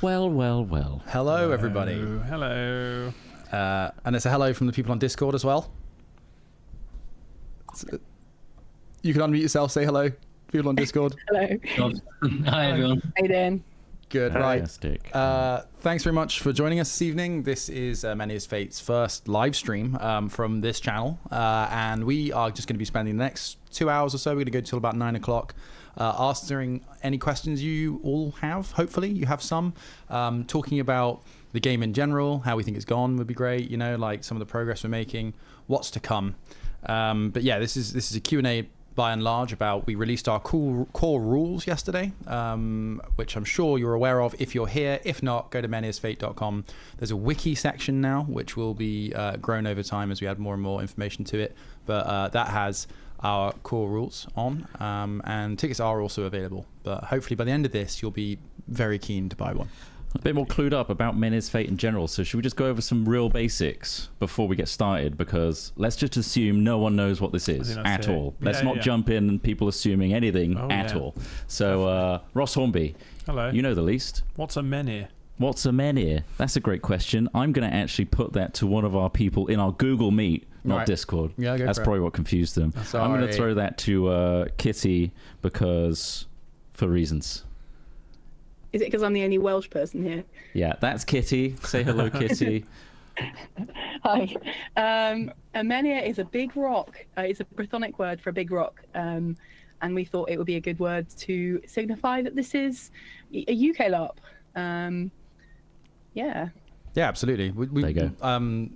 Well, well, well. Hello, everybody. Hello. And it's a hello from the people on Discord as well. You can unmute yourself, say hello, people on Discord. Hello. Hi, everyone. How you doing? Good, Fantastic. right. Thanks very much for joining us this evening. This is Menhirs Fate's first live stream from this channel. And we are just going to be spending the next 2 hours or so. We're going to go till about 9 o'clock. Answering any questions you all have. Hopefully you have some. Talking about the game in general, how we think it's gone would be great. You know, like some of the progress we're making, what's to come. But yeah, this is a Q&A by and large about, we released our core rules yesterday, which I'm sure you're aware of if you're here. If not, go to menhirsfate.com. There's a wiki section now, which will be grown over time as we add more and more information to it. But that has our core rules on, and tickets are also available. But hopefully by the end of this, you'll be very keen to buy one. A bit more clued up about Menhirs Fate in general, so should we just go over some real basics before we get started? Because let's just assume no one knows what this is at all. Let's not jump in and people assuming anything at all. So, Ross Hornby, hello. You know the least. What's a menhir? What's a menhir? That's a great question. I'm going to actually put that to one of our people in our Google Meet, not Discord. Yeah, that's probably what confused them. Sorry. I'm going to throw that to Kitty for reasons. Is it because I'm the only Welsh person here? Yeah, that's Kitty. Say hello, Kitty. Hi. A menhir is a big rock. It's a Brythonic word for a big rock. And we thought it would be a good word to signify that this is a UK LARP. Yeah, absolutely. There you go.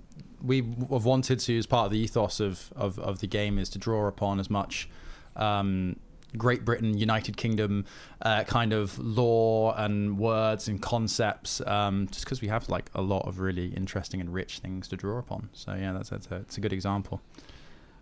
We have wanted to, as part of the ethos of the game, is to draw upon as much Great Britain, United Kingdom kind of lore and words and concepts, just because we have like a lot of really interesting and rich things to draw upon. So yeah, it's a good example.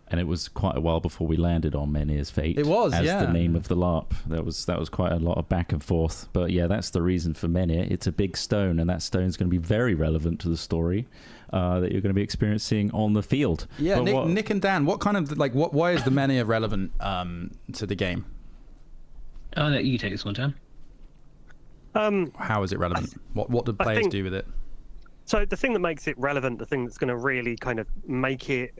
And it was quite a while before we landed on Menhirs Fate. It was, as the name of the LARP. That was quite a lot of back and forth. But yeah, that's the reason for Menhir. It's a big stone, and that stone is going to be very relevant to the story that you're going to be experiencing on the field. Yeah, Nick and Dan, what kind of why is the Menhir relevant to the game? I'll let you take this one, Dan. How is it relevant? What do players do with it? So the thing that makes it relevant, the thing that's going to really kind of make it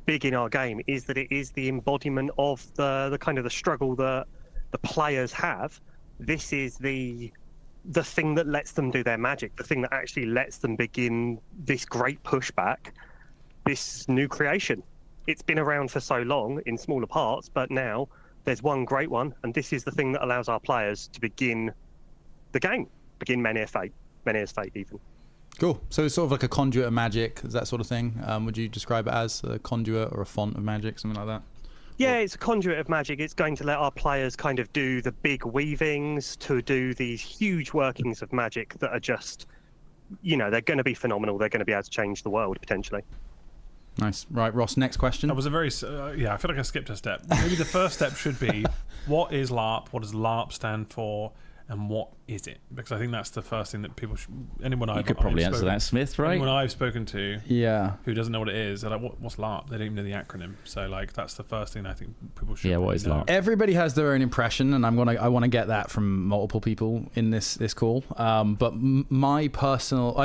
big in our game, is that it is the embodiment of the kind of the struggle that the players have. This is the thing that lets them do their magic, the thing that actually lets them begin this great pushback, this new creation. It's been around for so long in smaller parts, but now there's one great one, and this is the thing that allows our players to begin the game, begin Menhirs Fate even. Cool. So it's sort of like a conduit of magic, is that sort of thing? Would you describe it as a conduit or a font of magic, something like that? Yeah, it's a conduit of magic. It's going to let our players kind of do the big weavings, to do these huge workings of magic that are just, they're going to be phenomenal. They're going to be able to change the world, potentially. Nice. Right, Ross, next question. That was a very, I feel like I skipped a step. Maybe the first step should be, what is LARP? What does LARP stand for? And what is it? Because I think that's the first thing that people should... You could probably answer that, Smith, right? Anyone I've spoken to who doesn't know what it is, they're like, what's LARP? They don't even know the acronym. So that's the first thing I think people should what is LARP? Everybody has their own impression, and I want to get that from multiple people in this call. But my personal...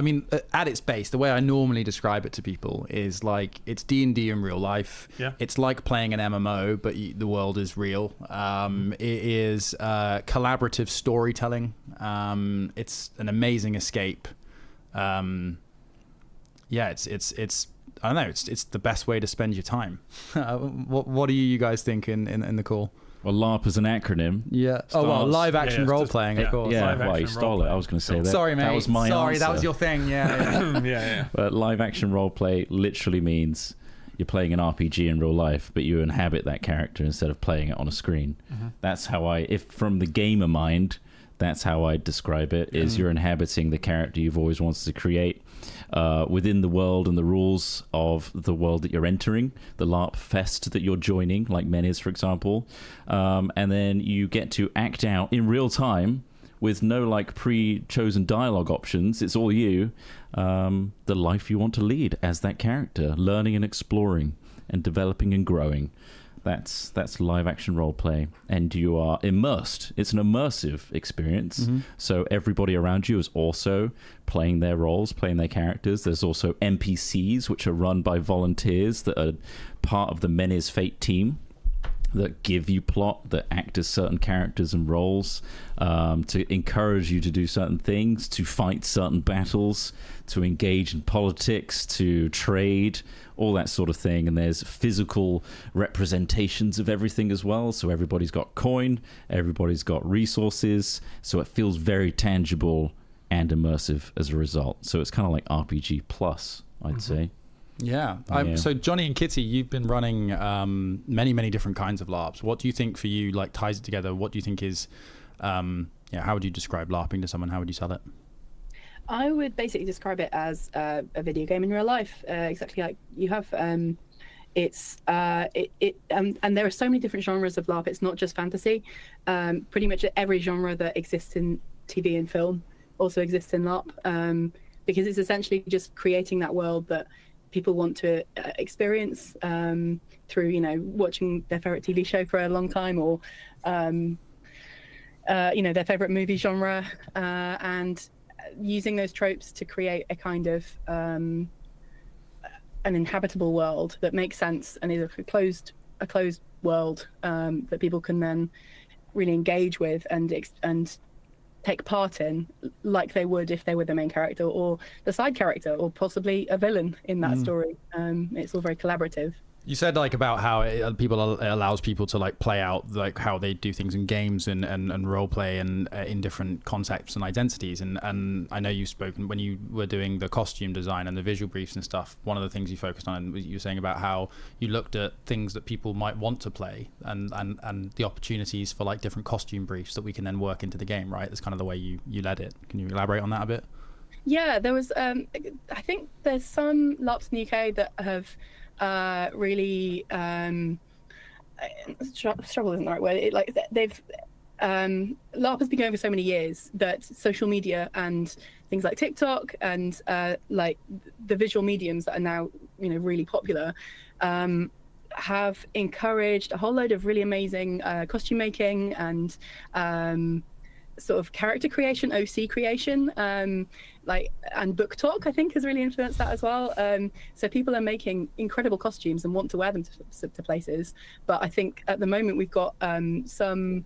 at its base, the way I normally describe it to people is like, it's D&D in real life. Yeah. It's like playing an MMO, but the world is real. It is collaborative storytelling. It's an amazing escape. It's I don't know, it's the best way to spend your time. What do you guys think in the call? Well, LARP is an acronym. Yeah. Live action role playing, of course. Yeah, well, you stole it. I was going to say that. Sorry, mate. That was my answer. That was your thing. Yeah. Yeah. But live action role play literally means you're playing an RPG in real life, but you inhabit that character instead of playing it on a screen. Mm-hmm. That's how from the gamer mind, that's how I describe it, is you're inhabiting the character you've always wanted to create within the world and the rules of the world that you're entering, the LARP fest that you're joining, like Menhirs, for example. And then you get to act out in real time with no pre-chosen dialogue options. It's all you, the life you want to lead as that character, learning and exploring and developing and growing. That's live action role play, and you are immersed. It's an immersive experience. So everybody around you is also playing their roles, playing their characters. There's also NPCs, which are run by volunteers that are part of the Menhirs Fate team, that give you plot, that act as certain characters and roles, to encourage you to do certain things, to fight certain battles, to engage in politics, to trade, all that sort of thing. And there's physical representations of everything as well. So everybody's got coin, everybody's got resources. So it feels very tangible and immersive as a result. So it's kind of like RPG plus, I'd say. Yeah. Yeah. So Johnny and Kitty, you've been running many different kinds of LARPs. What do you think for you like ties it together? What do you think is, how would you describe LARPing to someone? How would you sell it? I would basically describe it as a video game in real life, exactly like you have. And there are so many different genres of LARP. It's not just fantasy. Pretty much every genre that exists in TV and film also exists in LARP, because it's essentially just creating that world that people want to experience through, watching their favorite TV show for a long time, or their favorite movie genre, and using those tropes to create a kind of an inhabitable world that makes sense and is a closed world that people can then really engage with and take part in, like they would if they were the main character or the side character or possibly a villain in that story. It's all very collaborative. You said like about how it allows people to like play out like how they do things in games and role play and in different concepts and identities. And I know you've spoken when you were doing the costume design and the visual briefs and stuff. One of the things you focused on was you were saying about how you looked at things that people might want to play and the opportunities for like different costume briefs that we can then work into the game. Right? That's kind of the way you led it. Can you elaborate on that a bit? Yeah, there was. I think there's some LARPs in the UK that have. Really struggle isn't the right word. They've LARP has been going for so many years that social media and things like TikTok and like the visual mediums that are now really popular have encouraged a whole load of really amazing costume making and sort of character creation, OC creation, and book talk, I think, has really influenced that as well. So people are making incredible costumes and want to wear them to places. But I think at the moment we've got some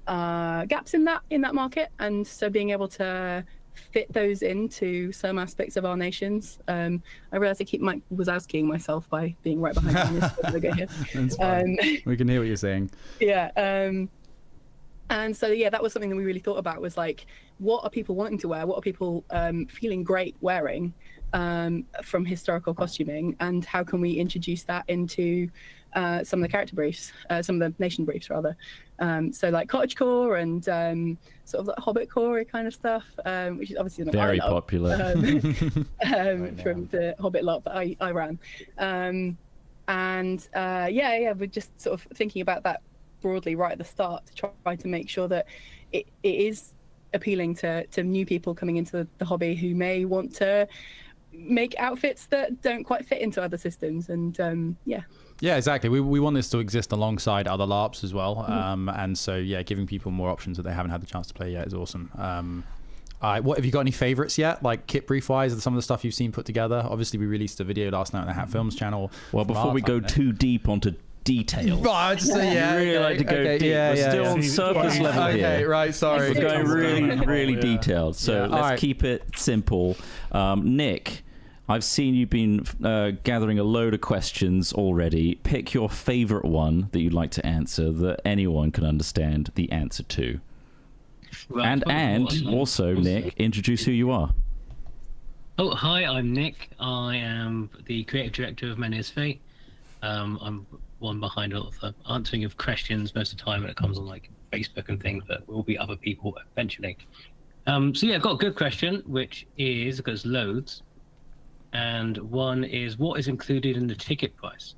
gaps in that market, and so being able to fit those into some aspects of our nations. I realized I keep wazowskiing myself by being right behind you. That's fine. We can hear what you're saying. Yeah. And so, that was something that we really thought about, was like, what are people wanting to wear? What are people feeling great wearing from historical costuming? And how can we introduce that into some of the character briefs, some of the nation briefs, rather. So like cottagecore and sort of like hobbitcore kind of stuff, which is obviously very popular from the Hobbit LARP that I ran. We're just sort of thinking about that broadly right at the start to try to make sure that it is appealing to new people coming into the hobby who may want to make outfits that don't quite fit into other systems. And yeah, exactly. We want this to exist alongside other LARPs as well. And so giving people more options that they haven't had the chance to play yet is awesome. What have you got any favorites yet, like kit brief wise, some of the stuff you've seen put together? Obviously we released a video last night on the Hat Films channel. Well, before we go too deep onto details. Right, really like to go deep. We're still on surface level here. Okay, right, sorry. We're going really detailed. So let's keep it simple. Nick, I've seen you've been gathering a load of questions already. Pick your favorite one that you'd like to answer that anyone can understand the answer to. Right, and also, Nick, introduce who you are. Oh, hi, I'm Nick. I am the creative director of Menhirs Fate. I'm one behind a lot of the answering of questions most of the time when it comes on like Facebook and things, but will be other people eventually. I've got a good question, which is, because loads, and one is, what is included in the ticket price?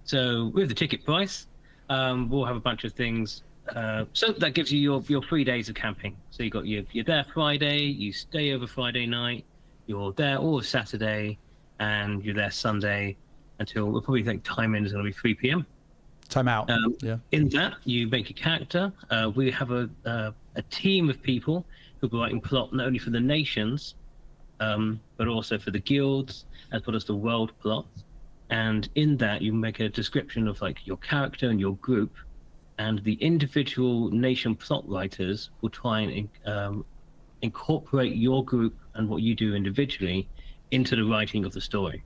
So with the ticket price, we'll have a bunch of things. So that gives you your 3 days of camping. So you're there Friday, you stay over Friday night, you're there all Saturday, and you're there Sunday until, we'll probably think timing is going to be 3 p.m. Time out. Yeah. In that, you make a character. We have a team of people who are writing plot not only for the nations, but also for the guilds, as well as the world plot. And in that, you make a description of like your character and your group, and the individual nation plot writers will try and incorporate your group and what you do individually into the writing of the story.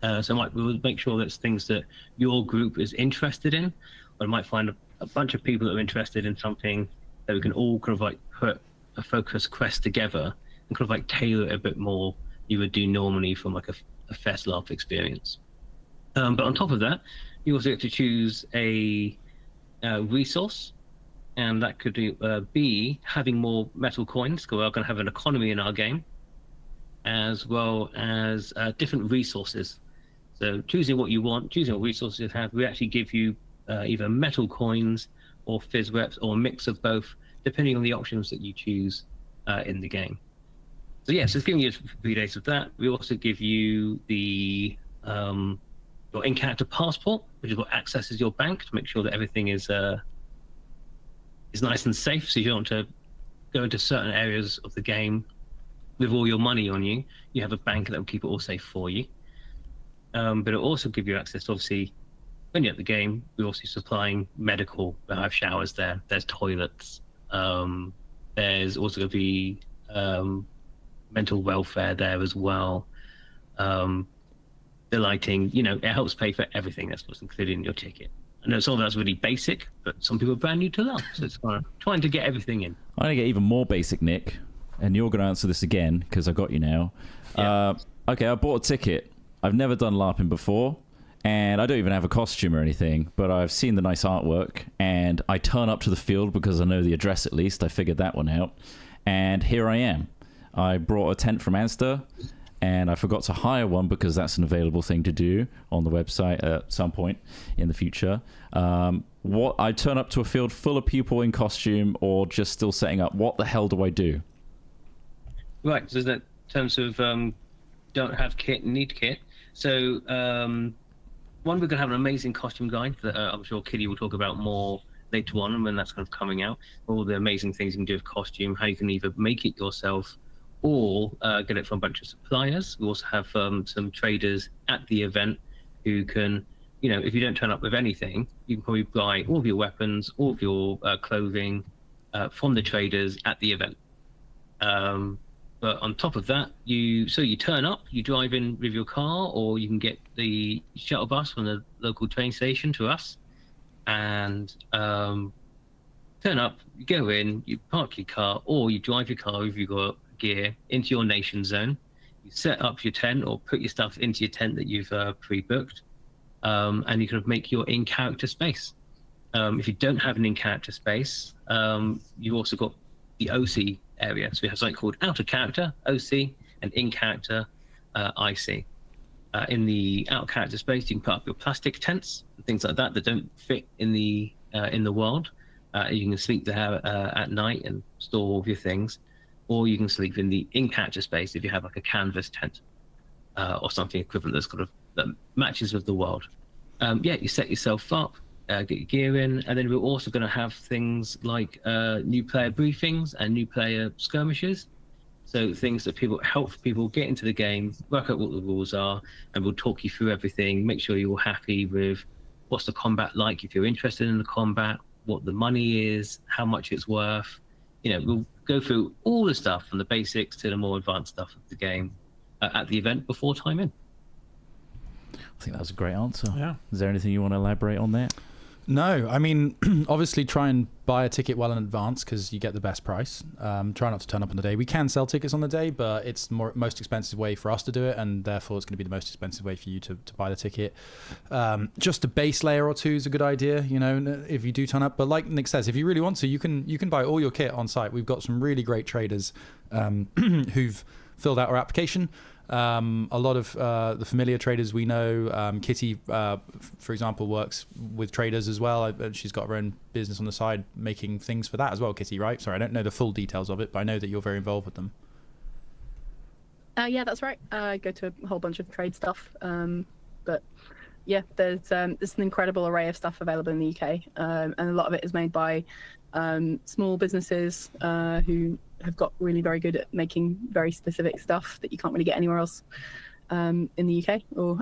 So we'll make sure that's things that your group is interested in, or I might find a bunch of people that are interested in something that we can all kind of like put a focus quest together and kind of like tailor it a bit more you would do normally from like a fest LARP experience. But on top of that, you also get to choose a resource, and that could be having more metal coins, because we're going to have an economy in our game, as well as different resources. So choosing what you want, choosing what resources you have, we actually give you either metal coins or fizz reps or a mix of both, depending on the options that you choose in the game. So yes, it's giving you 3 days of that. We also give you the your in-character passport, which is what accesses your bank to make sure that everything is nice and safe. So you don't want to go into certain areas of the game with all your money on you. You have a bank that will keep it all safe for you. But it'll also give you access to, obviously, when you're at the game, we're also supplying medical. We have showers there. There's toilets. There's also going to be mental welfare there as well. The lighting, it helps pay for everything that's what's included in your ticket. I know some of that's really basic, but some people are brand new to LARP, so it's kind of trying to get everything in. I'm going to get even more basic, Nick, and you're going to answer this again because I got you now. Yeah. Okay, I bought a ticket. I've never done LARPing before, and I don't even have a costume or anything, but I've seen the nice artwork, and I turn up to the field because I know the address at least. I figured that one out, and here I am. I brought a tent from Asda, and I forgot to hire one because that's an available thing to do on the website at some point in the future. I turn up to a field full of people in costume or just still setting up. What the hell do I do? Right, so in terms of don't have kit, need kit. So one, we're going to have an amazing costume guide that I'm sure Kitty will talk about more later on when that's kind of coming out. All the amazing things you can do with costume, how you can either make it yourself or get it from a bunch of suppliers. We also have some traders at the event who can, if you don't turn up with anything, you can probably buy all of your weapons, all of your clothing from the traders at the event. But on top of that, you turn up, you drive in with your car, or you can get the shuttle bus from the local train station to us, and turn up, you go in, you park your car, or you drive your car if you've got gear into your nation zone. You set up your tent or put your stuff into your tent that you've pre-booked, and you can make your in-character space. If you don't have an in-character space, you've also got the OC area. So we have something called outer character, OC, and in-character, IC. In the outer character space, you can put up your plastic tents and things like that don't fit in the world. You can sleep there at night and store all of your things, or you can sleep in the in-character space if you have like a canvas tent or something equivalent that matches with the world. You set yourself up, get your gear in, and then we're also going to have things like new player briefings and new player skirmishes. So things that help people get into the game, work out what the rules are, and we'll talk you through everything, make sure you're all happy with what's the combat like if you're interested in the combat, what the money is, how much it's worth. We'll go through all the stuff from the basics to the more advanced stuff of the game at the event before time in. I think that was a great answer. Yeah. Is there anything you want to elaborate on that? No, I mean, obviously try and buy a ticket well in advance because you get the best price. Try not to turn up on the day. We can sell tickets on the day, but it's the most expensive way for us to do it, and therefore it's going to be the most expensive way for you to buy the ticket. Just a base layer or two is a good idea, if you do turn up. But like Nick says, if you really want to, you can buy all your kit on site. We've got some really great traders who've filled out our application. A lot of the familiar traders we know, Kitty, for example, works with traders as well. She's got her own business on the side making things for that as well, Kitty, right? Sorry, I don't know the full details of it, but I know that you're very involved with them. Yeah, that's right. I go to a whole bunch of trade stuff. But yeah, there's an incredible array of stuff available in the UK, and a lot of it is made by small businesses who have got really very good at making very specific stuff that you can't really get anywhere else in the UK. Or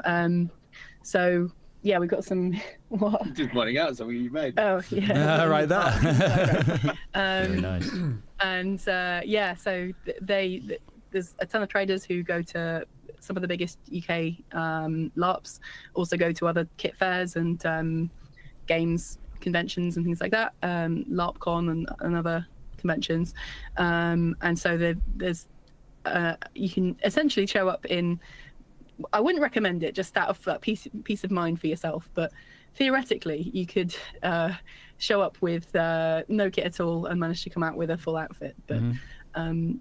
so yeah, we've got some. What? Just pointing out something you made. Oh yeah, right there. Very nice. And yeah, so there's a ton of traders who go to some of the biggest UK LARPs, also go to other kit fairs and games conventions and things like that, LARPCon and other conventions, and so there's you can essentially show up in. I wouldn't recommend it just out of peace of mind for yourself, but theoretically you could show up with no kit at all and manage to come out with a full outfit. But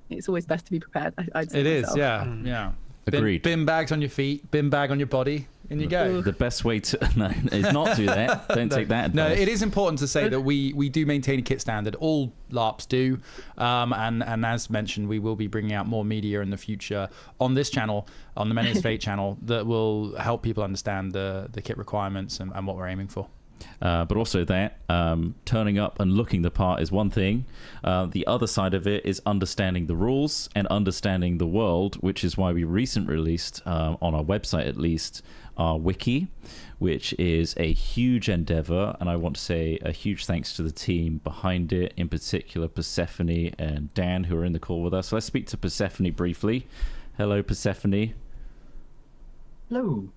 it's always best to be prepared. I'd say It is, myself. yeah. Agreed. Bin bags on your feet, bin bag on your body, in you go. The best way to is not do that. Don't take that advice. No, it is important to say that we do maintain a kit standard. All LARPs do, and as mentioned, we will be bringing out more media in the future on this channel, on the Menhirs Fate channel, that will help people understand the kit requirements and what we're aiming for. But also that turning up and looking the part is one thing. The other side of it is understanding the rules and understanding the world, which is why we recently released, on our website at least, our Wiki, which is a huge endeavor. And I want to say a huge thanks to the team behind it, in particular Persephone and Dan, who are in the call with us. So let's speak to Persephone briefly. Hello, Persephone. Hello.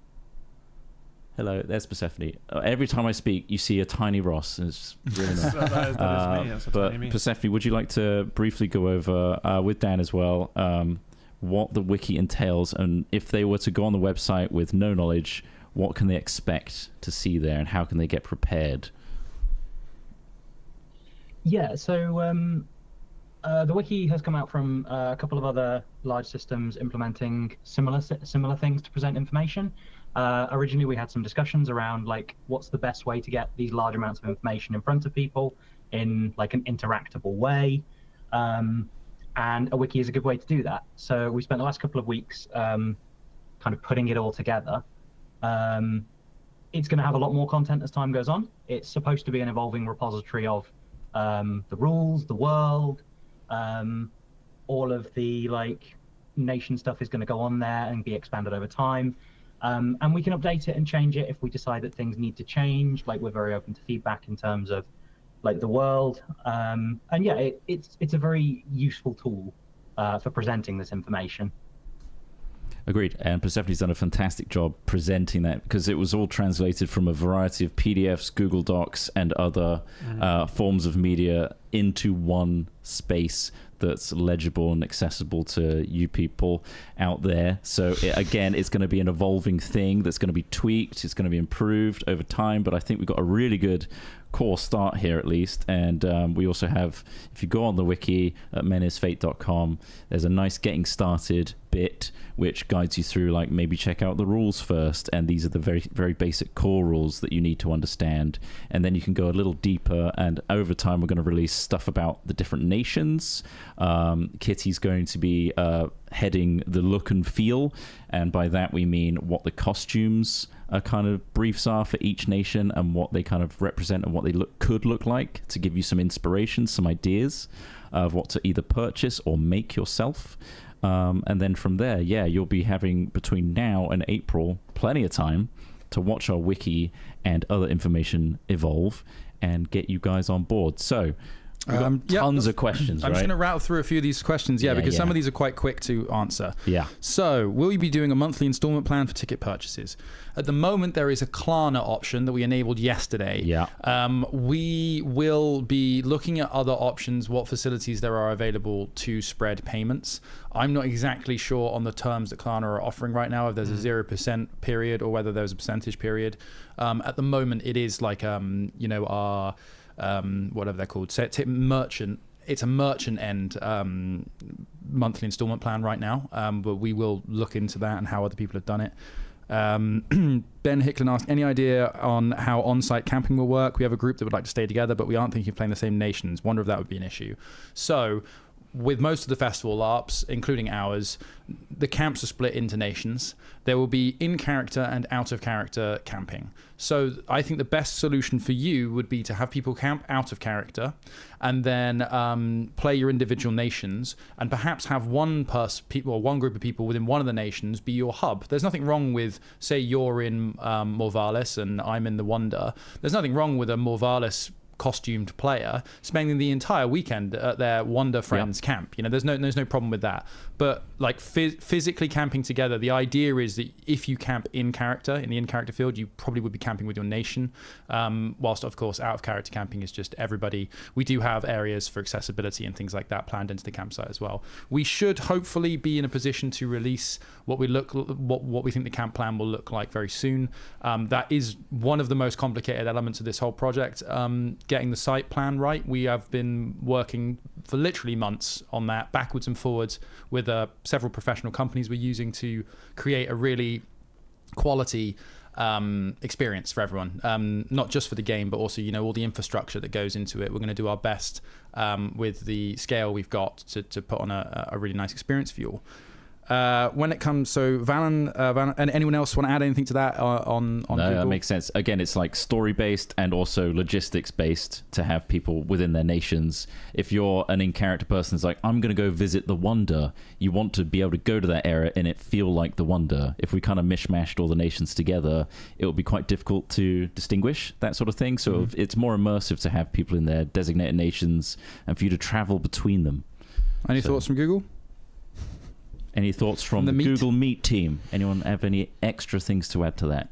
Hello, there's Persephone. Every time I speak, you see a tiny Ross. It's really nice. that is me. That's a But tiny me. Persephone, would you like to briefly go over, with Dan as well, what the wiki entails, and if they were to go on the website with no knowledge, what can they expect to see there, and how can they get prepared? Yeah, so the wiki has come out from a couple of other large systems implementing similar things to present information. Originally, we had some discussions around like what's the best way to get these large amounts of information in front of people in like an interactable way, and a wiki is a good way to do that. So we spent the last couple of weeks kind of putting it all together. It's going to have a lot more content as time goes on. It's supposed to be an evolving repository of the rules, the world, all of the like nation stuff is going to go on there and be expanded over time. And we can update it and change it if we decide that things need to change. Like, we're very open to feedback in terms of like the world. And yeah, it's a very useful tool for presenting this information. Agreed. And Persephone's done a fantastic job presenting that, because it was all translated from a variety of PDFs, Google Docs, and other forms of media into one space that's legible and accessible to you people out there. So again, it's going to be an evolving thing that's going to be tweaked. It's going to be improved over time. But I think we've got a really good core start here at least. And we also have, if you go on the wiki at menhirsfate.com, there's a nice getting started bit which guides you through, like, maybe check out the rules first, and these are the very, very basic core rules that you need to understand, and then you can go a little deeper. And over time, we're going to release stuff about the different nations. Kitty's going to be heading the look and feel, and by that we mean what the costumes kind of briefs are for each nation, and what they kind of represent, and what they could look like, to give you some inspiration, some ideas of what to either purchase or make yourself. And then from there, yeah, you'll be having, between now and April, plenty of time to watch our wiki and other information evolve and get you guys on board. So we've got tons of questions, I'm right? just going to rattle through a few of these questions, because some of these are quite quick to answer. Yeah. So, will you be doing a monthly installment plan for ticket purchases? At the moment, there is a Klarna option that we enabled yesterday. Yeah. We will be looking at other options, what facilities there are available to spread payments. I'm not exactly sure on the terms that Klarna are offering right now, if there's a 0% period or whether there's a percentage period. At the moment, it is like, our... whatever they're called, so it's a merchant end monthly installment plan right now, but we will look into that and how other people have done it. Ben Hicklin asked, any idea on how on-site camping will work? We have a group that would like to stay together, but we aren't thinking of playing the same nations. Wonder if that would be an issue. So with most of the festival LARPs, including ours, the camps are split into nations. There will be in-character and out-of-character camping. So I think the best solution for you would be to have people camp out of character and then play your individual nations, and perhaps have one group of people within one of the nations be your hub. There's nothing wrong with, say you're in Morvalis and I'm in the Wonder. There's nothing wrong with a Morvalis costumed player spending the entire weekend at their Wonder Friends camp. You know, there's no problem with that. But like physically camping together, the idea is that if you camp in character, in the in-character field, you probably would be camping with your nation. Whilst of course out of character camping is just everybody. We do have areas for accessibility and things like that planned into the campsite as well. We should hopefully be in a position to release what we think the camp plan will look like very soon. That is one of the most complicated elements of this whole project. Getting the site plan right. We have been working for literally months on that, backwards and forwards, with several professional companies we're using to create a really quality experience for everyone, not just for the game, but also, you know, all the infrastructure that goes into it. We're going to do our best with the scale we've got to put on a really nice experience for you all. When it comes, so Valen, and anyone else want to add anything to that on No, Google? that makes sense. Again, it's like story-based and also logistics-based to have people within their nations. If you're an in-character person that's like, I'm going to go visit the Wonder, you want to be able to go to that area and it feel like the Wonder. If we kind of mishmashed all the nations together, it would be quite difficult to distinguish that sort of thing. So it's more immersive to have people in their designated nations and for you to travel between them. Any thoughts from Google? Any thoughts from the Google Meet team? Anyone have any extra things to add to that?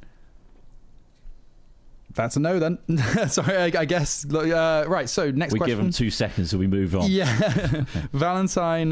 That's a no then. Sorry, I guess. Right, so next question. We give them 2 seconds so we move on. Yeah. Valentine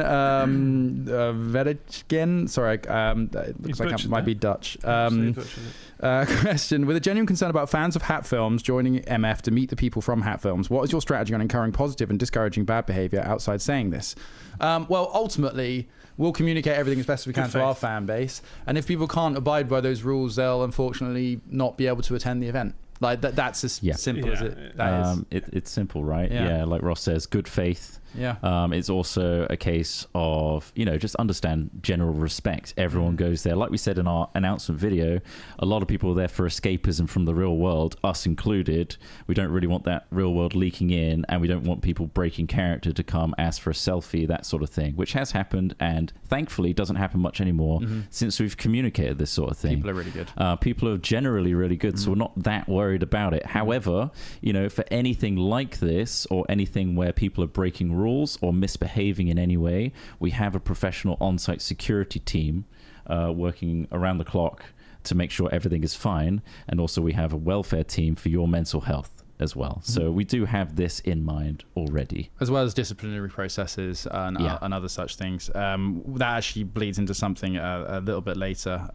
Verdigen. Sorry, looks like it might be Dutch. Question. With a genuine concern about fans of Hat Films joining MF to meet the people from Hat Films, what is your strategy on encouraging positive and discouraging bad behavior outside saying this? Well, ultimately, we'll communicate everything as best as we can to our fan base. And if people can't abide by those rules, they'll unfortunately not be able to attend the event. Like that's as simple as it. It's simple, right? Yeah. Like Ross says, good faith. Yeah. It's also a case of, you know, just understand general respect. Everyone goes there. Like we said in our announcement video, a lot of people are there for escapism from the real world, us included. We don't really want that real world leaking in, and we don't want people breaking character to come ask for a selfie, that sort of thing, which has happened and thankfully doesn't happen much anymore since we've communicated this sort of thing. People are really good. People are generally really good, so we're not that worried about it. However, you know, for anything like this or anything where people are breaking rules or misbehaving in any way, we have a professional on-site security team working around the clock to make sure everything is fine, and also we have a welfare team for your mental health as well. So we do have this in mind already, as well as disciplinary processes and other such things. That actually bleeds into something a little bit later,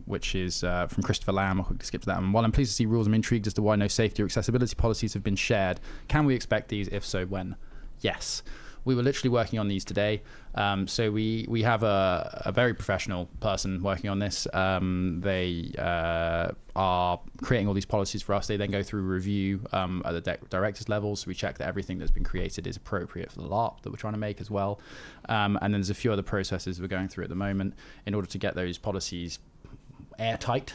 which is from Christopher Lamb. I'll quickly skip to that one. While I'm pleased to see rules, I'm intrigued as to why no safety or accessibility policies have been shared. Can we expect these? If so, when? Yes. We were literally working on these today. So we have a very professional person working on this. They are creating all these policies for us. They then go through review at the director's level. So we check that everything that's been created is appropriate for the LARP that we're trying to make as well. And then there's a few other processes we're going through at the moment in order to get those policies airtight.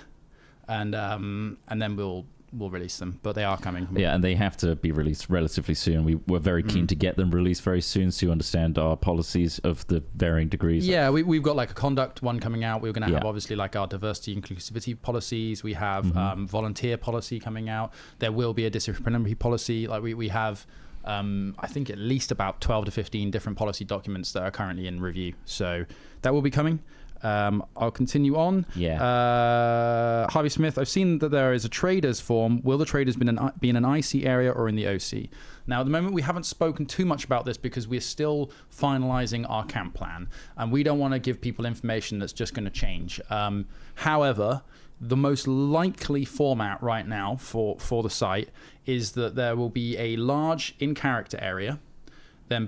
And then we'll release them, but they are coming. Yeah, and they have to be released relatively soon. We're very keen to get them released very soon so you understand our policies of the varying degrees. Yeah, we've got like a conduct one coming out. We're going to have obviously like our diversity inclusivity policies. We have volunteer policy coming out. There will be a disciplinary policy. Like we have I think at least about 12 to 15 different policy documents that are currently in review. So that will be coming. I'll continue on. Harvey Smith, I've seen that there is a traders form. Will the traders be in an IC area or in the OC? Now, at the moment, we haven't spoken too much about this because we're still finalizing our camp plan, and we don't want to give people information that's just going to change. However, the most likely format right now for the site is that there will be a large in-character area. Then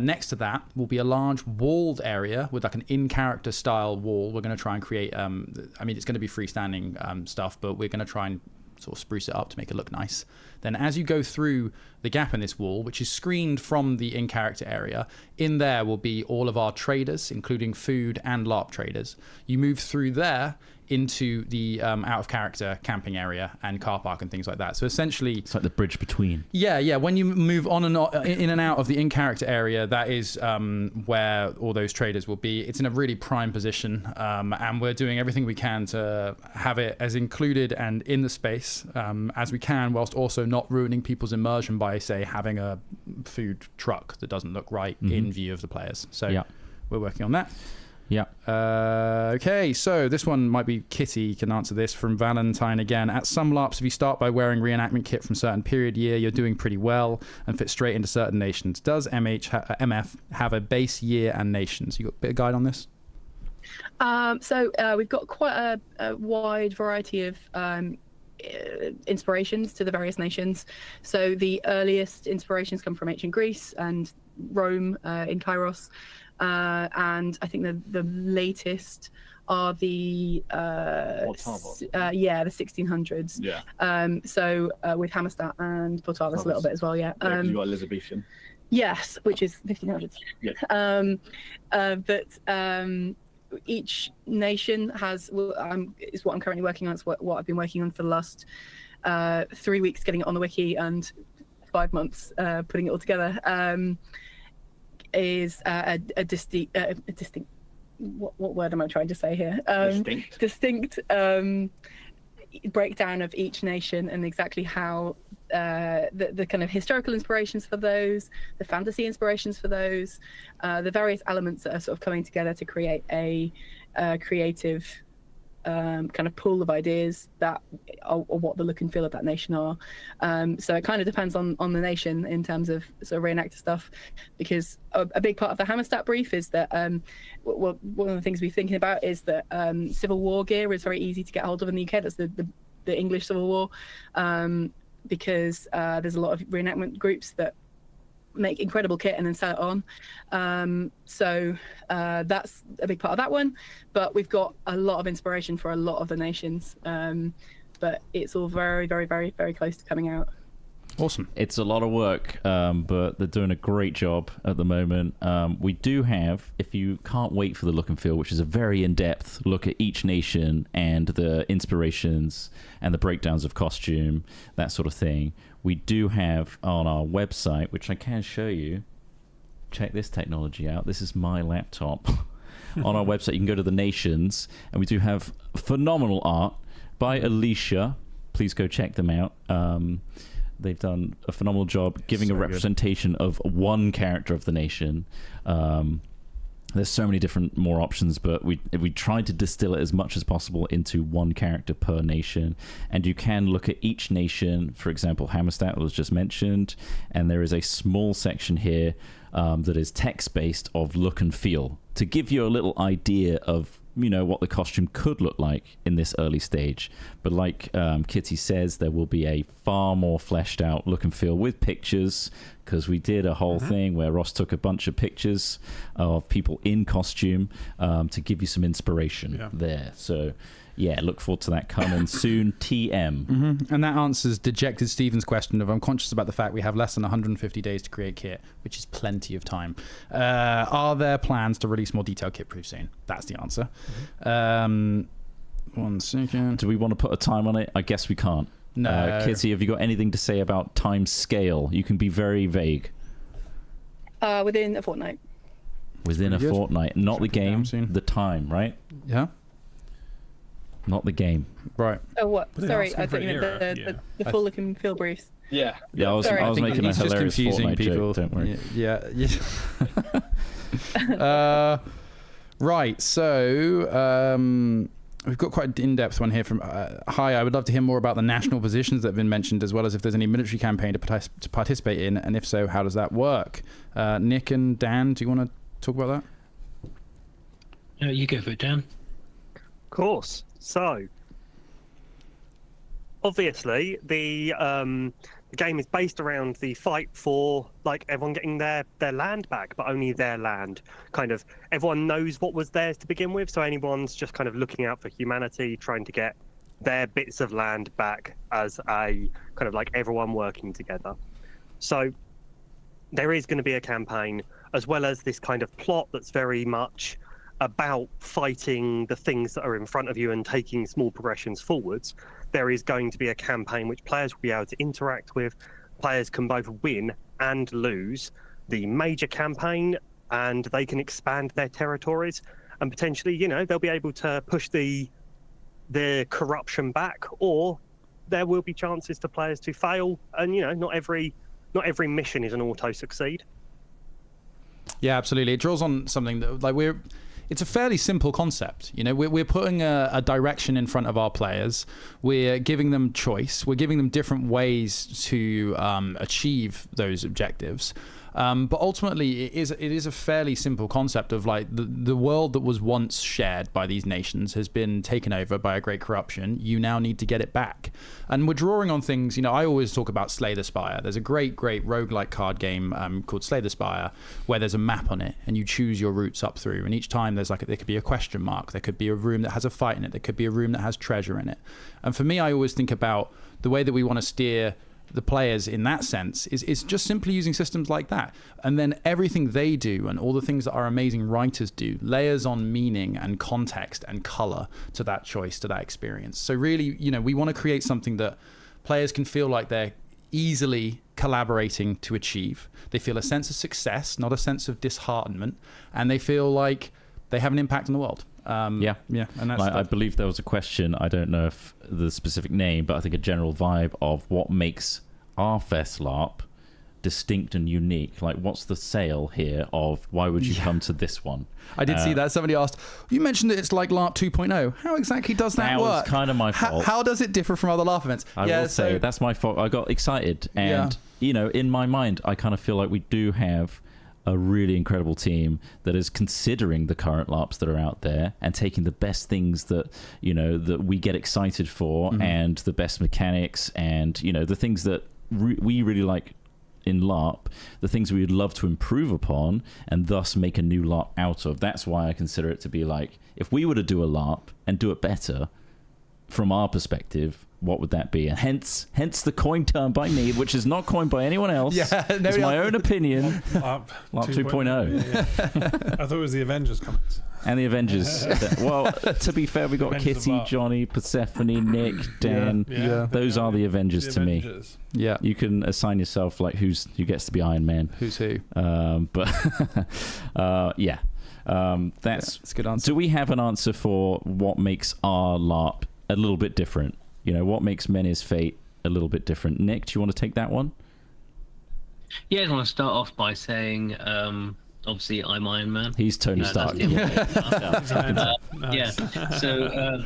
next to that will be a large walled area with like an in-character style wall. We're going to try and create, I mean, it's going to be freestanding stuff, but we're going to try and sort of spruce it up to make it look nice. Then as you go through the gap in this wall, which is screened from the in-character area, in there will be all of our traders, including food and LARP traders. You move through there into the out-of-character camping area and car park and things like that. So essentially... It's like the bridge between. Yeah. When you move on and in and out of the in-character area, that is where all those traders will be. It's in a really prime position, and we're doing everything we can to have it as included and in the space as we can, whilst also not ruining people's immersion by, say, having a food truck that doesn't look right in view of the players. So we're working on that. Yeah. Okay, so this one might be Kitty can answer this from Valentine again. At some LARPs, if you start by wearing reenactment kit from certain period year, you're doing pretty well and fit straight into certain nations. Does MF have a base year and nations? You got a bit of guide on this? So we've got quite a wide variety of inspirations to the various nations. So the earliest inspirations come from ancient Greece and Rome in Kairos. And I think the latest are the the 1600s. Yeah. So with Hammerstadt and Portalis a little bit as well. Yeah. You got Elizabethan. Yes, which is 1500s. Yeah. But each nation has is what I'm currently working on. It's what I've been working on for the last 3 weeks, getting it on the wiki, and 5 months putting it all together. Is a distinct what word am I trying to say here? Distinct breakdown of each nation and exactly how the kind of historical inspirations for those, the fantasy inspirations for those, the various elements that are sort of coming together to create a creative kind of pool of ideas that are what the look and feel of that nation are. So it kind of depends on the nation in terms of sort of reenactor stuff, because a big part of the Hammerstadt brief is that one of the things we're thinking about is that Civil War gear is very easy to get hold of in the UK. That's the English Civil War, because there's a lot of reenactment groups that make incredible kit and then sell it on. So that's a big part of that one, but we've got a lot of inspiration for a lot of the nations, but it's all very, very, very, very close to coming out. Awesome. It's a lot of work, but they're doing a great job at the moment. We do have, if you can't wait for the look and feel, which is a very in-depth look at each nation and the inspirations and the breakdowns of costume, that sort of thing, we do have on our website, which I can show you. Check this technology out. This is my laptop. On our website, you can go to the nations, and we do have phenomenal art by Alicia. Please go check them out. They've done a phenomenal job giving a representation of one character of the nation. There's so many different more options, but we tried to distill it as much as possible into one character per nation. And you can look at each nation. For example, Hammerstadt was just mentioned, and there is a small section here that is text-based of look and feel to give you a little idea of what the costume could look like in this early stage. But like Kitty says, there will be a far more fleshed out look and feel with pictures, because we did a whole thing where Ross took a bunch of pictures of people in costume to give you some inspiration there. So yeah, look forward to that coming soon. TM. And that answers Dejected Stephen's question of, I'm conscious about the fact we have less than 150 days to create kit, which is plenty of time. Are there plans to release more detailed kit proof soon? That's the answer. 1 second. Do we want to put a time on it? I guess we can't. No. Kitty, have you got anything to say about time scale? You can be very vague. Within a fortnight. Within a fortnight. Not the game, the time, right? Yeah. Not the game. Right. Oh, what? But Sorry, I thought you meant the full look and feel briefs. Yeah. Yeah, I was making a hilarious confusing Fortnite people. joke, don't worry. Yeah. Right, so we've got quite an in-depth one here from hi, I would love to hear more about the national positions that have been mentioned, as well as if there's any military campaign to participate in, and if so, how does that work? Nick and Dan, do you want to talk about that? You go for it, Dan. Of course. So, obviously, the game is based around the fight for everyone getting their land back, but only their land. Kind of everyone knows what was theirs to begin with, so anyone's just kind of looking out for humanity, trying to get their bits of land back as a kind of like everyone working together. So there is going to be a campaign, as well as this kind of plot that's very much about fighting the things that are in front of you and taking small progressions forwards. There is going to be a campaign which players will be able to interact with. Players can both win and lose the major campaign, and they can expand their territories, and potentially, you know, they'll be able to push the corruption back, or there will be chances to players to fail, and you know, not every mission is an auto succeed. Yeah, absolutely. It draws on something that, like, it's a fairly simple concept. You know, we're putting a direction in front of our players. We're giving them choice. We're giving them different ways to achieve those objectives. But ultimately, it is a fairly simple concept of, like, the world that was once shared by these nations has been taken over by a great corruption. You now need to get it back. And we're drawing on things, you know, I always talk about Slay the Spire. There's a great roguelike card game called Slay the Spire, where there's a map on it and you choose your routes up through. And each time there could be a question mark. There could be a room that has a fight in it. There could be a room that has treasure in it. And for me, I always think about the way that we want to steer the players in that sense is just simply using systems like that, and then everything they do and all the things that our amazing writers do layers on meaning and context and color to that choice, to that experience. So really, you know, we want to create something that players can feel like they're easily collaborating to achieve. They feel a sense of success, not a sense of disheartenment, and they feel like they have an impact on the world. And that's I believe there was a question, I don't know if the specific name, but I think a general vibe of what makes our Fest LARP distinct and unique. Like, what's the sale here of why would you come to this one? I did see that. Somebody asked, you mentioned that it's like LARP 2.0. How exactly does that work? That was kind of my fault. How does it differ from other LARP events? I will say that's my fault. I got excited, and you know, in my mind, I kind of feel like we do have a really incredible team that is considering the current LARPs that are out there and taking the best things that, you know, that we get excited for, and the best mechanics, and, you know, the things that we really like in LARP, the things we would love to improve upon and thus make a new LARP out of. That's why I consider it to be like, if we were to do a LARP and do it better from our perspective, what would that be? And hence the coin term by me, which is not coined by anyone else. It's my own opinion. LARP 2.0. I thought it was the Avengers comics. And the Avengers. Well, to be fair, we got Avengers Kitty, Johnny, Persephone, Nick, Dan. Those are the Avengers to me. Yeah. You can assign yourself like who gets to be Iron Man. Who's who. That's a good answer. Do we have an answer for what makes our LARP a little bit different? You know, what makes Menhirs Fate a little bit different? Nick, do you want to take that one? Yeah, I want to start off by saying, obviously, I'm Iron Man. He's Tony Stark. Yeah. So,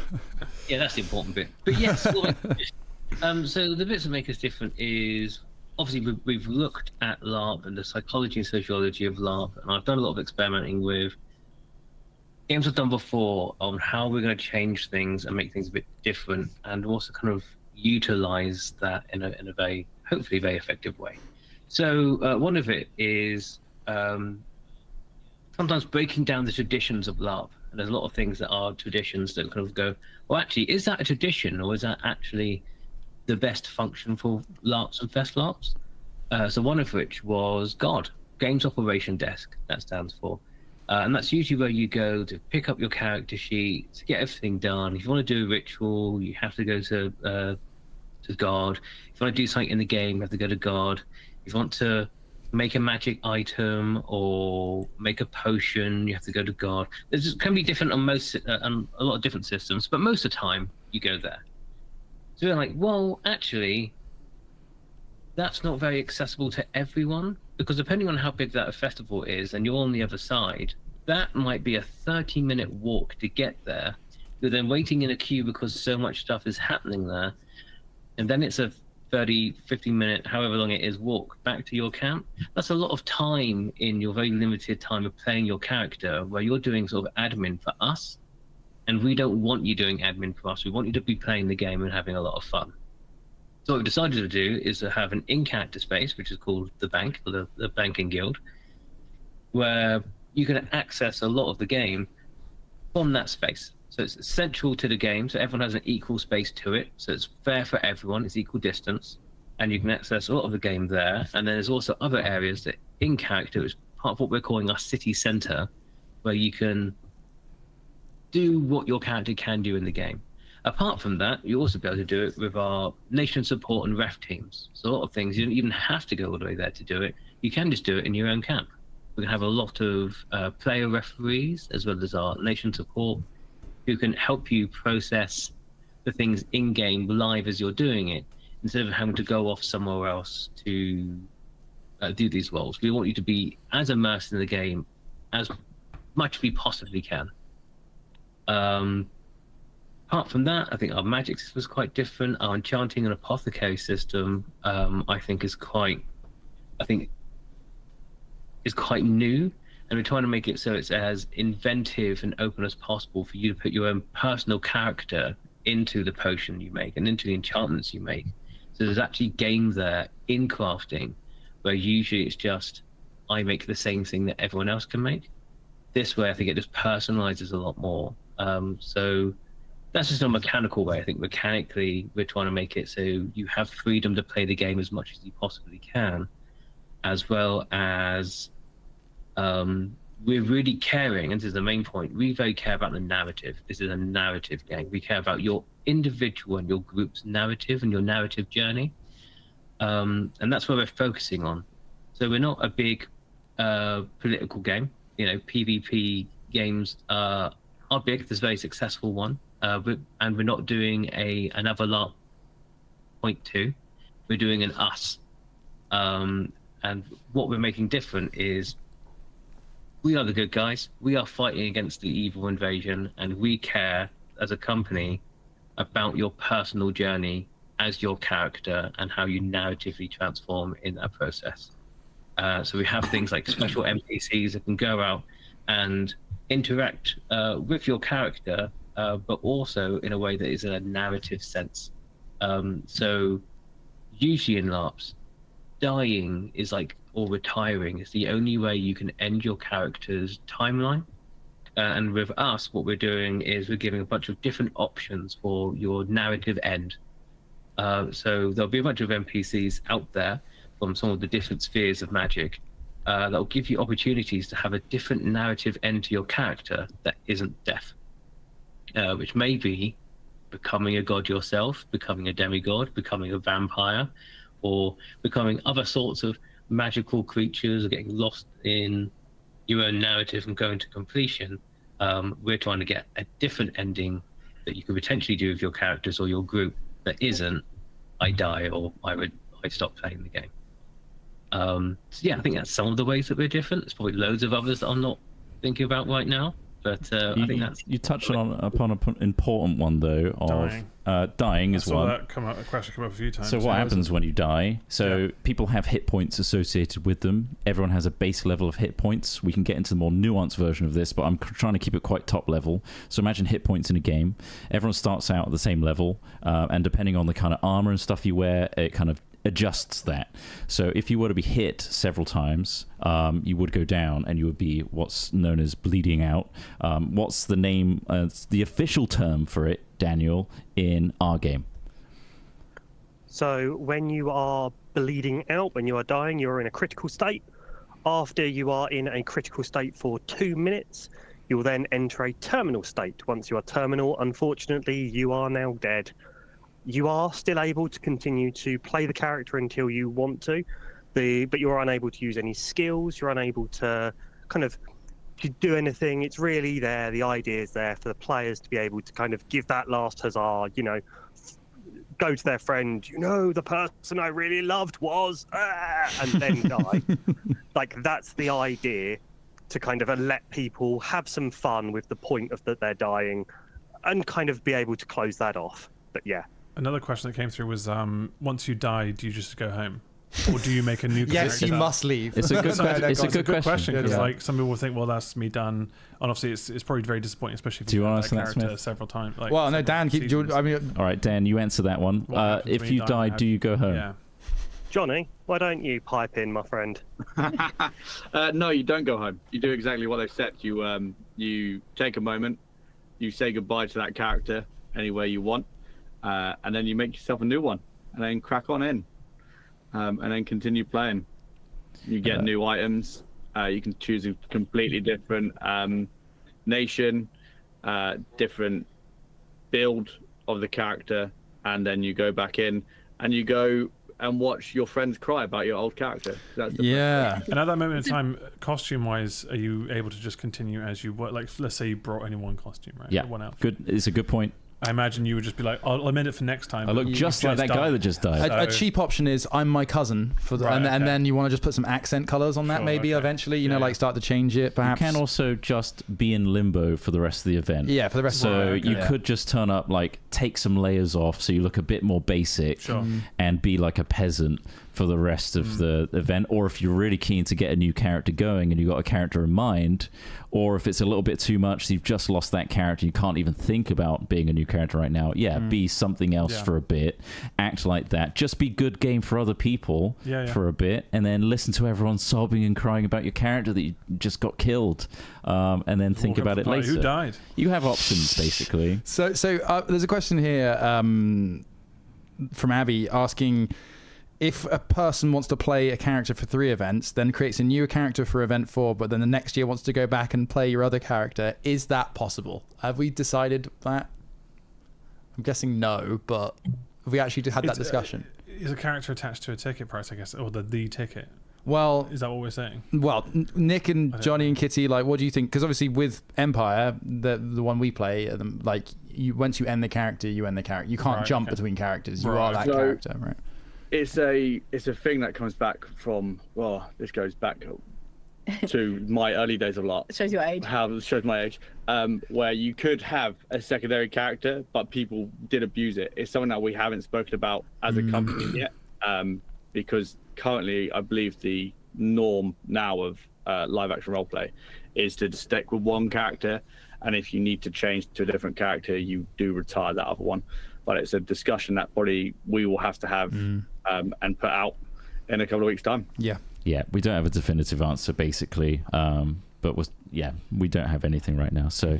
that's the important bit. But yes, so the bits that make us different is, obviously, we've looked at LARP and the psychology and sociology of LARP, and I've done a lot of experimenting with games I've done before on how we're going to change things and make things a bit different, and also kind of utilize that in a very, hopefully, very effective way. So one of it is sometimes breaking down the traditions of LARP. And there's a lot of things that are traditions that kind of go, well, actually, is that a tradition, or is that actually the best function for LARPs and Fest LARPs? So one of which was GOD, Games Operation Desk, that stands for. And that's usually where you go to pick up your character sheet, to get everything done. If you want to do a ritual, you have to go to GOD. If you want to do something in the game, you have to go to GOD. If you want to make a magic item or make a potion, you have to go to GOD. It can be different on a lot of different systems, but most of the time you go there. So you're like, well, actually, that's not very accessible to everyone, because depending on how big that festival is and you're on the other side, that might be a 30-minute walk to get there. You're then waiting in a queue because so much stuff is happening there. And then it's a 30, 15-minute, however long it is, walk back to your camp. That's a lot of time in your very limited time of playing your character, where you're doing sort of admin for us. And we don't want you doing admin for us. We want you to be playing the game and having a lot of fun. So what we decided to do is to have an in-character space, which is called the Bank, or the Banking Guild, where you can access a lot of the game from that space. So it's central to the game, so everyone has an equal space to it. So it's fair for everyone, it's equal distance, and you can access a lot of the game there. And then there's also other areas that in character is part of what we're calling our city center, where you can do what your character can do in the game. Apart from that, you also be able to do it with our nation support and ref teams. So a lot of things, you don't even have to go all the way there to do it. You can just do it in your own camp. We have a lot of player referees, as well as our nation support, who can help you process the things in-game live as you're doing it, instead of having to go off somewhere else to do these roles. We want you to be as immersed in the game as much as we possibly can. Apart from that, I think our magic system is quite different. Our enchanting and apothecary system, I think is quite new, and we're trying to make it so it's as inventive and open as possible for you to put your own personal character into the potion you make and into the enchantments you make. So there's actually games there in crafting where usually it's just I make the same thing that everyone else can make. This way, I think it just personalizes a lot more. So that's just a mechanical way. I think mechanically we're trying to make it so you have freedom to play the game as much as you possibly can, as well as we're really caring, and this is the main point, we very care about the narrative. This is a narrative game. We care about your individual and your group's narrative and your narrative journey, and that's where we're focusing on. So we're not a big political game. You know, PvP games are big. There's a very successful one, and we're not doing another LARP 0.2. We're doing an us, and what we're making different is we are the good guys. We are fighting against the evil invasion, and we care as a company about your personal journey as your character and how you narratively transform in that process. So we have things like special NPCs that can go out and interact with your character, but also in a way that is in a narrative sense. So usually in LARPs, dying is or retiring is the only way you can end your character's timeline. And with us, what we're doing is we're giving a bunch of different options for your narrative end. So there'll be a bunch of NPCs out there from some of the different spheres of magic that will give you opportunities to have a different narrative end to your character that isn't death, which may be becoming a god yourself, becoming a demigod, becoming a vampire, or becoming other sorts of magical creatures, or getting lost in your own narrative and going to completion. We're trying to get a different ending that you could potentially do with your characters or your group that isn't I die or I stop playing the game. So yeah, I think that's some of the ways that we're different. There's probably loads of others that I'm not thinking about right now, but I think that's... You touched upon an important one, though, of dying as well. That question come up a few times. So what happens when you die? So people have hit points associated with them. Everyone has a base level of hit points. We can get into the more nuanced version of this, but I'm trying to keep it quite top level. So imagine hit points in a game. Everyone starts out at the same level, and depending on the kind of armor and stuff you wear, it kind of adjusts that. So if you were to be hit several times, you would go down and you would be what's known as bleeding out. What's the name, the official term for it, Daniel, in our game? So when you are bleeding out, when you are dying, you're in a critical state. After you are in a critical state for 2 minutes, you will then enter a terminal state. Once you are terminal, unfortunately, you are now dead. You are still able to continue to play the character until you want to, but you're unable to use any skills. You're unable to kind of do anything. It's really there. The idea is there for the players to be able to kind of give that last huzzah, go to their friend, the person I really loved was, and then die. That's the idea, to kind of let people have some fun with the point of that they're dying and kind of be able to close that off. But yeah. Another question that came through was, once you die, do you just go home? Or do you make a new character? Yes, you must leave. It's a good question. Because some people will think, well, that's me done. And obviously, it's probably very disappointing, especially if you have that character several times. Well, no, Dan, all right, Dan, you answer that one. If you die, do you go home? Yeah. Johnny, why don't you pipe in, my friend? No, you don't go home. You do exactly what they've said. You take a moment, you say goodbye to that character anywhere you want, and then you make yourself a new one, and then crack on in, and then continue playing. You get new items. You can choose a completely different nation, different build of the character, and then you go back in and you go and watch your friends cry about your old character. That's the And at that moment in time, costume-wise, are you able to just continue as you were? Like, let's say you brought only one costume, right? Yeah, One outfit. good. It's a good point. I imagine you would just be like, I'll amend it for next time. I look just like that guy that just died. A cheap option is I'm my cousin for the, and then you want to just put some accent colors on that eventually, you know, like start to change it perhaps. You can also just be in limbo for the rest of the event. Yeah, for the rest of the event. So you could just turn up, like take some layers off so you look a bit more basic and be like a peasant for the rest of the event. Or if you're really keen to get a new character going and you've got a character in mind, or if it's a little bit too much, so you've just lost that character, you can't even think about being a new character right now. Be something else for a bit. Act like that. Just be good game for other people for a bit, and then listen to everyone sobbing and crying about your character that you just got killed, and then think about it later. Who died? You have options, basically. So there's a question here from Abby asking, if a person wants to play a character for 3 events, then creates a new character for event 4, but then the next year wants to go back and play your other character, is that possible? Have we decided that? I'm guessing no, but have we actually had that discussion? Is a character attached to a ticket price, I guess, or the ticket? Well, is that what we're saying? Well, Nick and Johnny and Kitty, like, what do you think? Because obviously with Empire, the one we play, like, once you end the character, you end the character. You can't jump between characters. You are that character, right? It's a thing that comes back from, well, this goes back to my early days of LARP. It shows your age. Shows my age. Where you could have a secondary character, but people did abuse it. It's something that we haven't spoken about as a company yet, because currently I believe the norm now of live action roleplay is to stick with one character, and if you need to change to a different character, you do retire that other one. But it's a discussion that probably we will have to have and put out in a couple of weeks' time. Yeah, we don't have a definitive answer, basically, but we don't have anything right now. So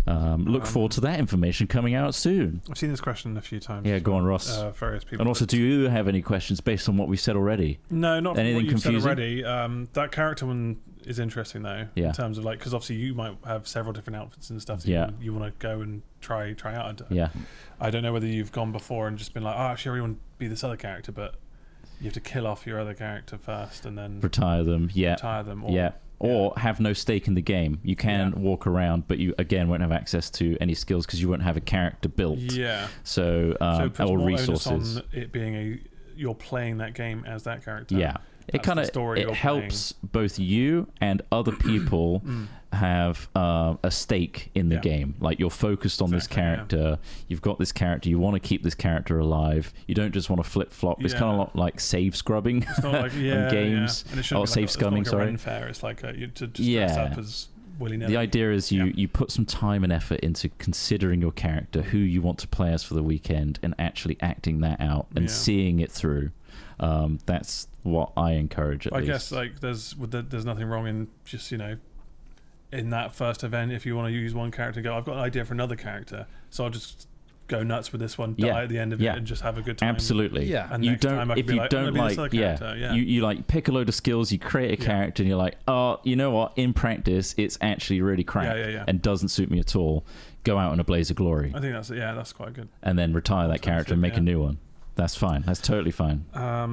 look forward to that information coming out soon. I've seen this question a few times. Yeah, go on, Ross. Various people. And also, do you have any questions based on what we said already? No, not anything what you've confusing? said already. That character one is interesting though, in terms of like, because obviously you might have several different outfits and stuff that you want to go and try out. I don't know whether you've gone before and just been like, oh, actually, I really want to be this other character, but you have to kill off your other character first and then retire them. Or have no stake in the game. You can walk around, but you again won't have access to any skills because you won't have a character built. So it puts or more resources onus on it being you're playing that game as that character. It kind of helps both you and other people have a stake in the game. Like, you're focused on this character. You've got this character. You want to keep this character alive. You don't just want to flip flop. It's kind of like save scrubbing it's not like, in games. And it or save scumming. It's not like a Renfair. It's like you to just dress up as willy-nilly. The idea is you put some time and effort into considering your character, who you want to play as for the weekend, and actually acting that out and seeing it through. That's what I encourage. I guess like there's nothing wrong in just in that first event, if you want to use one character, go, I've got an idea for another character, so I'll just go nuts with this one, die at the end of it, and just have a good time. Absolutely. And you don't if you don't like you like pick a load of skills, you create a character, and you're like, oh, you know what? In practice, it's actually really crap and doesn't suit me at all. Go out in a blaze of glory. I think that's quite good. And then retire that character and make a new one. That's fine. That's totally fine.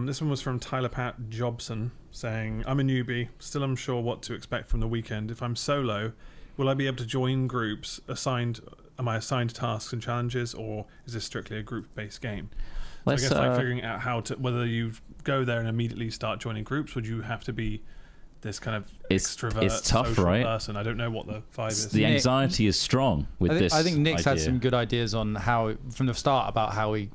This one was from Tyler Pat Jobson saying, I'm a newbie, still unsure what to expect from the weekend. If I'm solo, will I be able to join groups? Am I assigned tasks and challenges, or is this strictly a group-based game? So I guess like figuring out whether you go there and immediately start joining groups, would you have to be this kind of extrovert, it's tough, social right? person? I don't know what the vibe is. The anxiety is strong with this. I think Nick's had some good ideas on how, from the start, about how we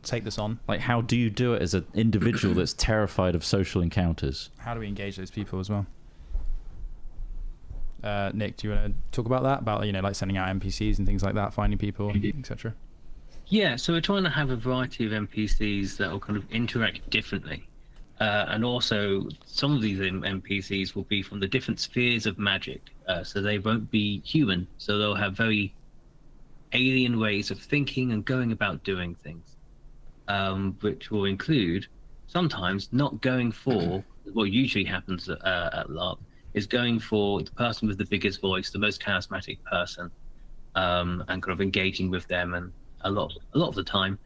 take this on. Like, how do you do it as an individual that's terrified of social encounters? How do we engage those people as well? Nick, do you want to talk about that? About, like sending out NPCs and things like that, finding people, etc. Yeah, so we're trying to have a variety of NPCs that will kind of interact differently. And also, some of these NPCs will be from the different spheres of magic. So they won't be human. So they'll have very alien ways of thinking and going about doing things, which will include sometimes not going for what usually happens at LARP, is going for the person with the biggest voice, the most charismatic person, and kind of engaging with them, and a lot of the time,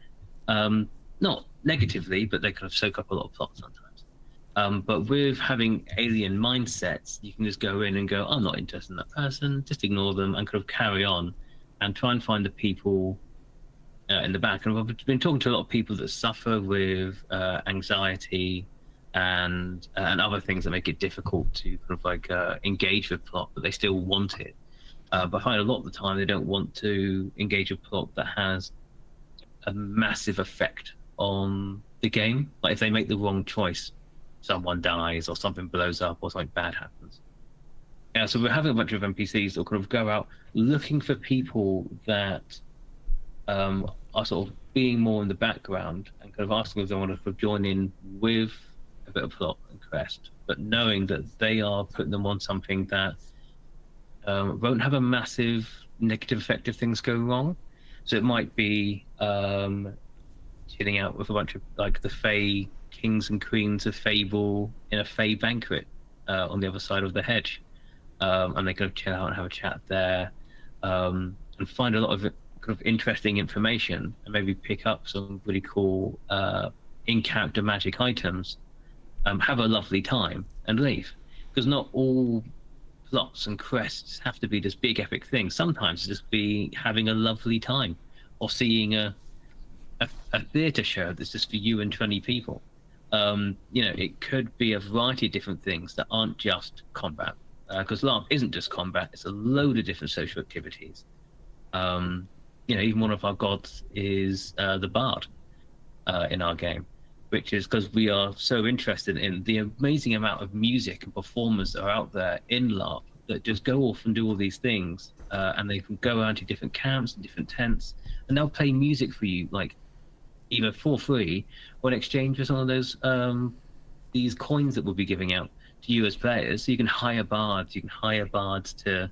not negatively, but they kind of soak up a lot of plot sometimes. But with having alien mindsets, you can just go in and go, I'm not interested in that person, just ignore them and kind of carry on and try and find the people in the back. And I've been talking to a lot of people that suffer with anxiety and other things that make it difficult to kind of like engage with plot, but they still want it. But I find a lot of the time they don't want to engage with plot that has a massive effect on the game. Like if they make the wrong choice, someone dies or something blows up or something bad happens. Yeah, so we're having a bunch of NPCs that kind of go out looking for people that are sort of being more in the background and kind of asking if they want to sort of join in with a bit of plot and quest, but knowing that they are putting them on something that won't have a massive negative effect if things go wrong. So it might be chilling out with a bunch of like the Fey kings and queens of Fable in a Fey banquet on the other side of the hedge, and they kind of chill out and have a chat there, and find a lot of kind of interesting information, and maybe pick up some really cool in-character magic items, have a lovely time and leave. Because not all plots and quests have to be this big epic thing. Sometimes it's just be having a lovely time, or seeing a theatre show that's just for you and 20 people. It could be a variety of different things that aren't just combat, because LARP isn't just combat, it's a load of different social activities. Even one of our gods is the bard in our game, which is because we are so interested in the amazing amount of music and performers that are out there in LARP that just go off and do all these things, and they can go around to different camps and different tents, and they'll play music for you, like either for free or in exchange for some of those these coins that we'll be giving out to you as players. So you can hire bards. You can hire bards to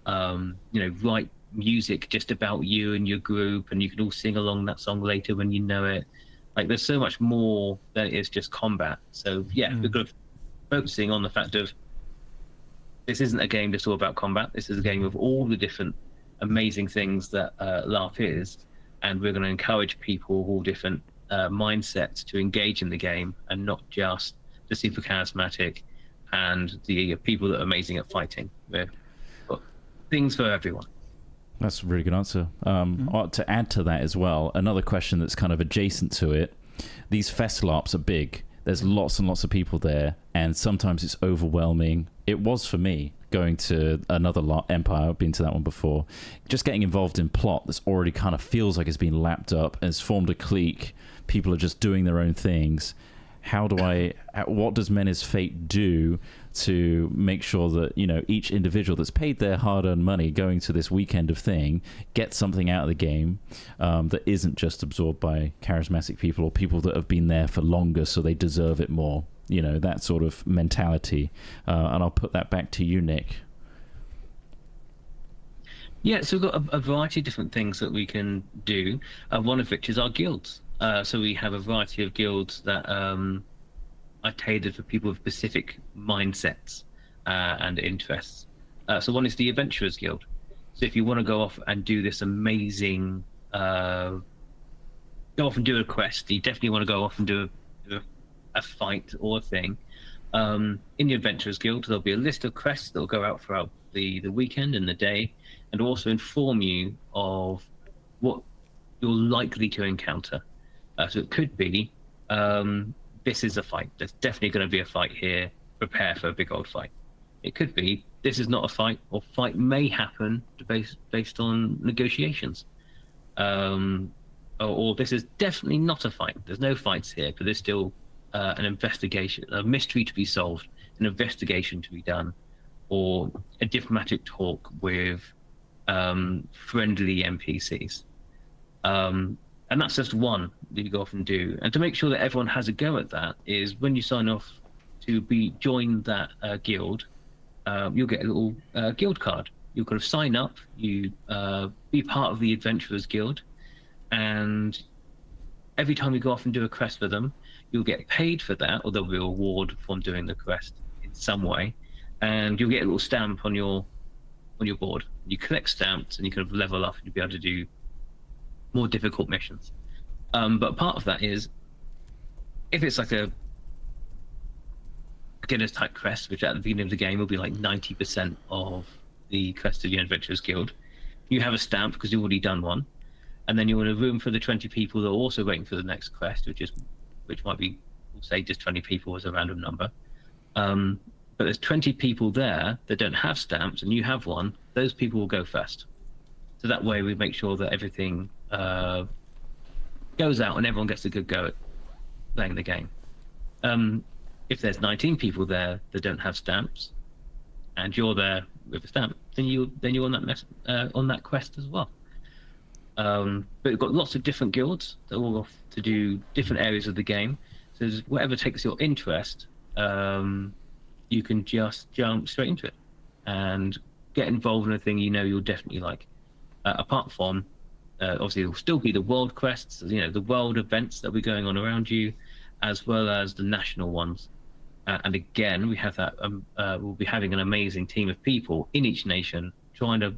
write music just about you and your group, and you can all sing along that song later when you know it. Like there's so much more than it is just combat. So yeah, we're kind of focusing on the fact of this isn't a game just all about combat. This is a game of all the different amazing things that LARP is, and we're going to encourage people of all different mindsets to engage in the game, and not just the super charismatic and the people that are amazing at fighting. We've got things for everyone. That's a really good answer. To add to that as well, another question that's kind of adjacent to it, these fest LARPs are big. There's lots and lots of people there, and sometimes it's overwhelming. It was for me going to another Empire, I've been to that one before, just getting involved in plot that's already kind of feels like it's been lapped up and it's formed a clique. People are just doing their own things. What does Menhirs Fate do to make sure that each individual that's paid their hard-earned money going to this weekend of thing gets something out of the game that isn't just absorbed by charismatic people or people that have been there for longer so they deserve it more, that sort of mentality. And I'll put that back to you, Nick. Yeah, so we've got a variety of different things that we can do, one of which is our guilds. So we have a variety of guilds that are tailored for people with specific mindsets and interests. So one is the Adventurers Guild. So if you want to go off and do this amazing, go off and do a quest, you definitely want to go off and do a fight or a thing. In the Adventurers Guild, there'll be a list of quests that will go out throughout the weekend and the day, and also inform you of what you're likely to encounter. So it could be, this is a fight. There's definitely going to be a fight here. Prepare for a big old fight. It could be, this is not a fight, or fight may happen based on negotiations. Or this is definitely not a fight. There's no fights here, but there's still an investigation, a mystery to be solved, an investigation to be done, or a diplomatic talk with friendly NPCs. And that's just one that you go off and do. And to make sure that everyone has a go at that is when you sign off to join that guild, you'll get a little guild card, you kind of sign up, you be part of the Adventurers Guild, and every time you go off and do a quest for them, you'll get paid for that, or there'll be a reward from doing the quest in some way, and you'll get a little stamp on your board. You collect stamps and you kind of level up and you'll be able to do more difficult missions. But part of that is, if it's like a beginner's type quest, which at the beginning of the game will be like 90% of the quest of the Adventurers Guild, you have a stamp because you've already done one, and then you're in a room for the 20 people that are also waiting for the next quest, which might be, we'll say just 20 people as a random number. But there's 20 people there that don't have stamps, and you have one. Those people will go first. So that way we make sure that everything goes out and everyone gets a good go at playing the game. If there's 19 people there that don't have stamps, and you're there with a stamp, then you're on that quest as well. But we've got lots of different guilds that are all off to do different areas of the game. So whatever takes your interest, you can just jump straight into it and get involved in a thing you'll definitely like. Apart from, obviously, there will still be the world quests, the world events that will be going on around you, as well as the national ones. And again, we have that. We'll be having an amazing team of people in each nation trying to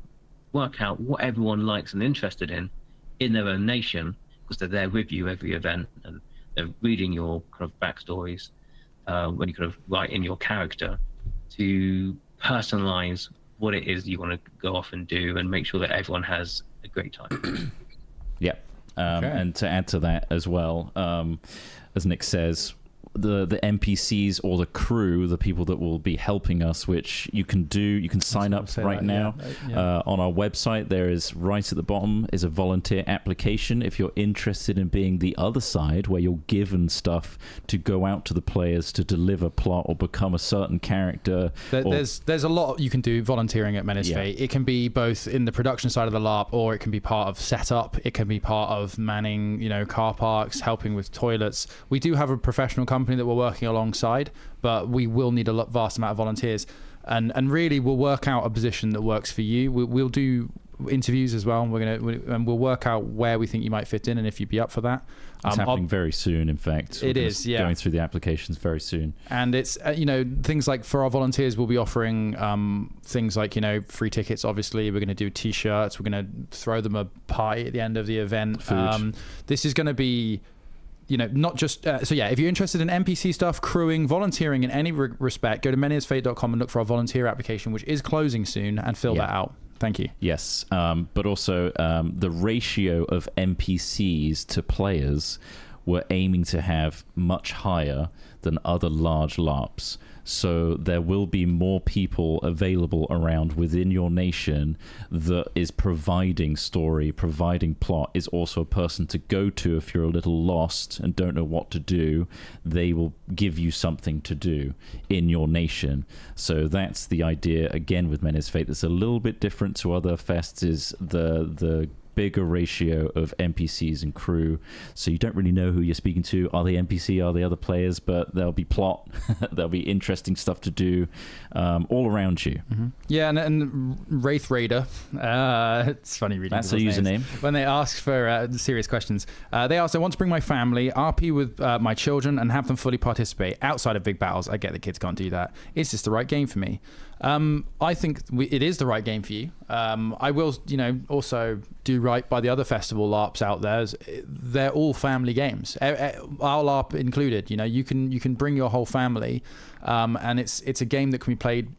work out what everyone likes and interested in their own nation, because they're there with you every event and they're reading your kind of backstories when you kind of write in your character to personalize what it is you want to go off and do and make sure that everyone has a great time. Yeah. And to add to that as well, as Nick says, the NPCs or the crew, the people that will be helping us, which you can sign up right now. On our website, there is right at the bottom is a volunteer application if you're interested in being the other side, where you're given stuff to go out to the players to deliver plot or become a certain character. There's a lot you can do volunteering at Menhirs Fate. It can be both in the production side of the LARP, or it can be part of setup. It can be part of manning, car parks, helping with toilets. We do have a professional company that we're working alongside, but we will need a vast amount of volunteers, and really we'll work out a position that works for you. We'll do interviews as well, and we'll work out where we think you might fit in and if you'd be up for that. It's happening very soon, in fact. It is, yeah. Going through the applications very soon. And it's, things like for our volunteers, we'll be offering things like, free tickets, obviously. We're going to do T-shirts. We're going to throw them a pie at the end of the event. Food. This is going to be... not just if you're interested in NPC stuff, crewing, volunteering in any respect, go to menhirsfate.com and look for our volunteer application, which is closing soon, and fill that out. Thank you. Yes, but also the ratio of NPCs to players we're aiming to have much higher than other large LARPs. So there will be more people available around within your nation that is providing story, providing plot, is also a person to go to if you're a little lost and don't know what to do. They will give you something to do in your nation. So that's the idea, again, with Menhirs Fate. That's a little bit different to other fests, is the bigger ratio of NPCs and crew, so you don't really know who you're speaking to. Are they NPC? Are they other players? But there'll be plot, there'll be interesting stuff to do all around you. Mm-hmm. Yeah, and Wraith Raider, it's funny reading. That's a username. Names. When they ask for serious questions, they ask, I want to bring my family, RP with my children, and have them fully participate outside of big battles. I get the kids can't do that. Is this the right game for me? I think it is the right game for you. I will, also do right by the other festival LARPs out there. They're all family games, our LARP included. You can bring your whole family, and it's a game that can be played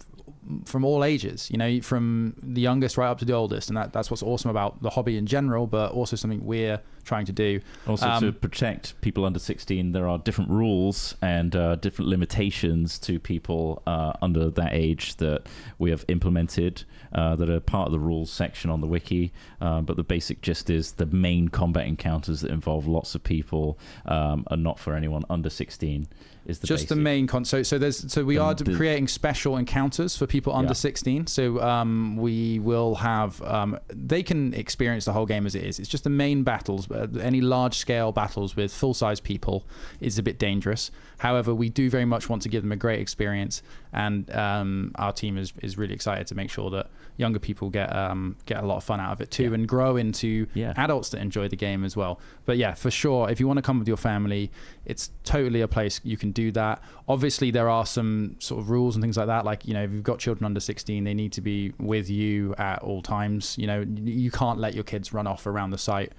from all ages, from the youngest right up to the oldest, and that's what's awesome about the hobby in general, but also something we're trying to do. Also, to protect people under 16, there are different rules and different limitations to people under that age that we have implemented that are part of the rules section on the wiki. But the basic gist is the main combat encounters that involve lots of people are not for anyone under 16. Is the just basic. The main so we are creating special encounters for people under 16. So we will have they can experience the whole game as it is. It's just the main battles any large scale battles with full size people is a bit dangerous. However, we do very much want to give them a great experience, and our team is really excited to make sure that younger people get a lot of fun out of it too, and grow into adults that enjoy the game as well. But yeah, for sure, if you want to come with your family, it's totally a place you can do that. Obviously, there are some sort of rules and things like that. Like, you know, if you've got children under 16, they need to be with you at all times. You know, you can't let your kids run off around the site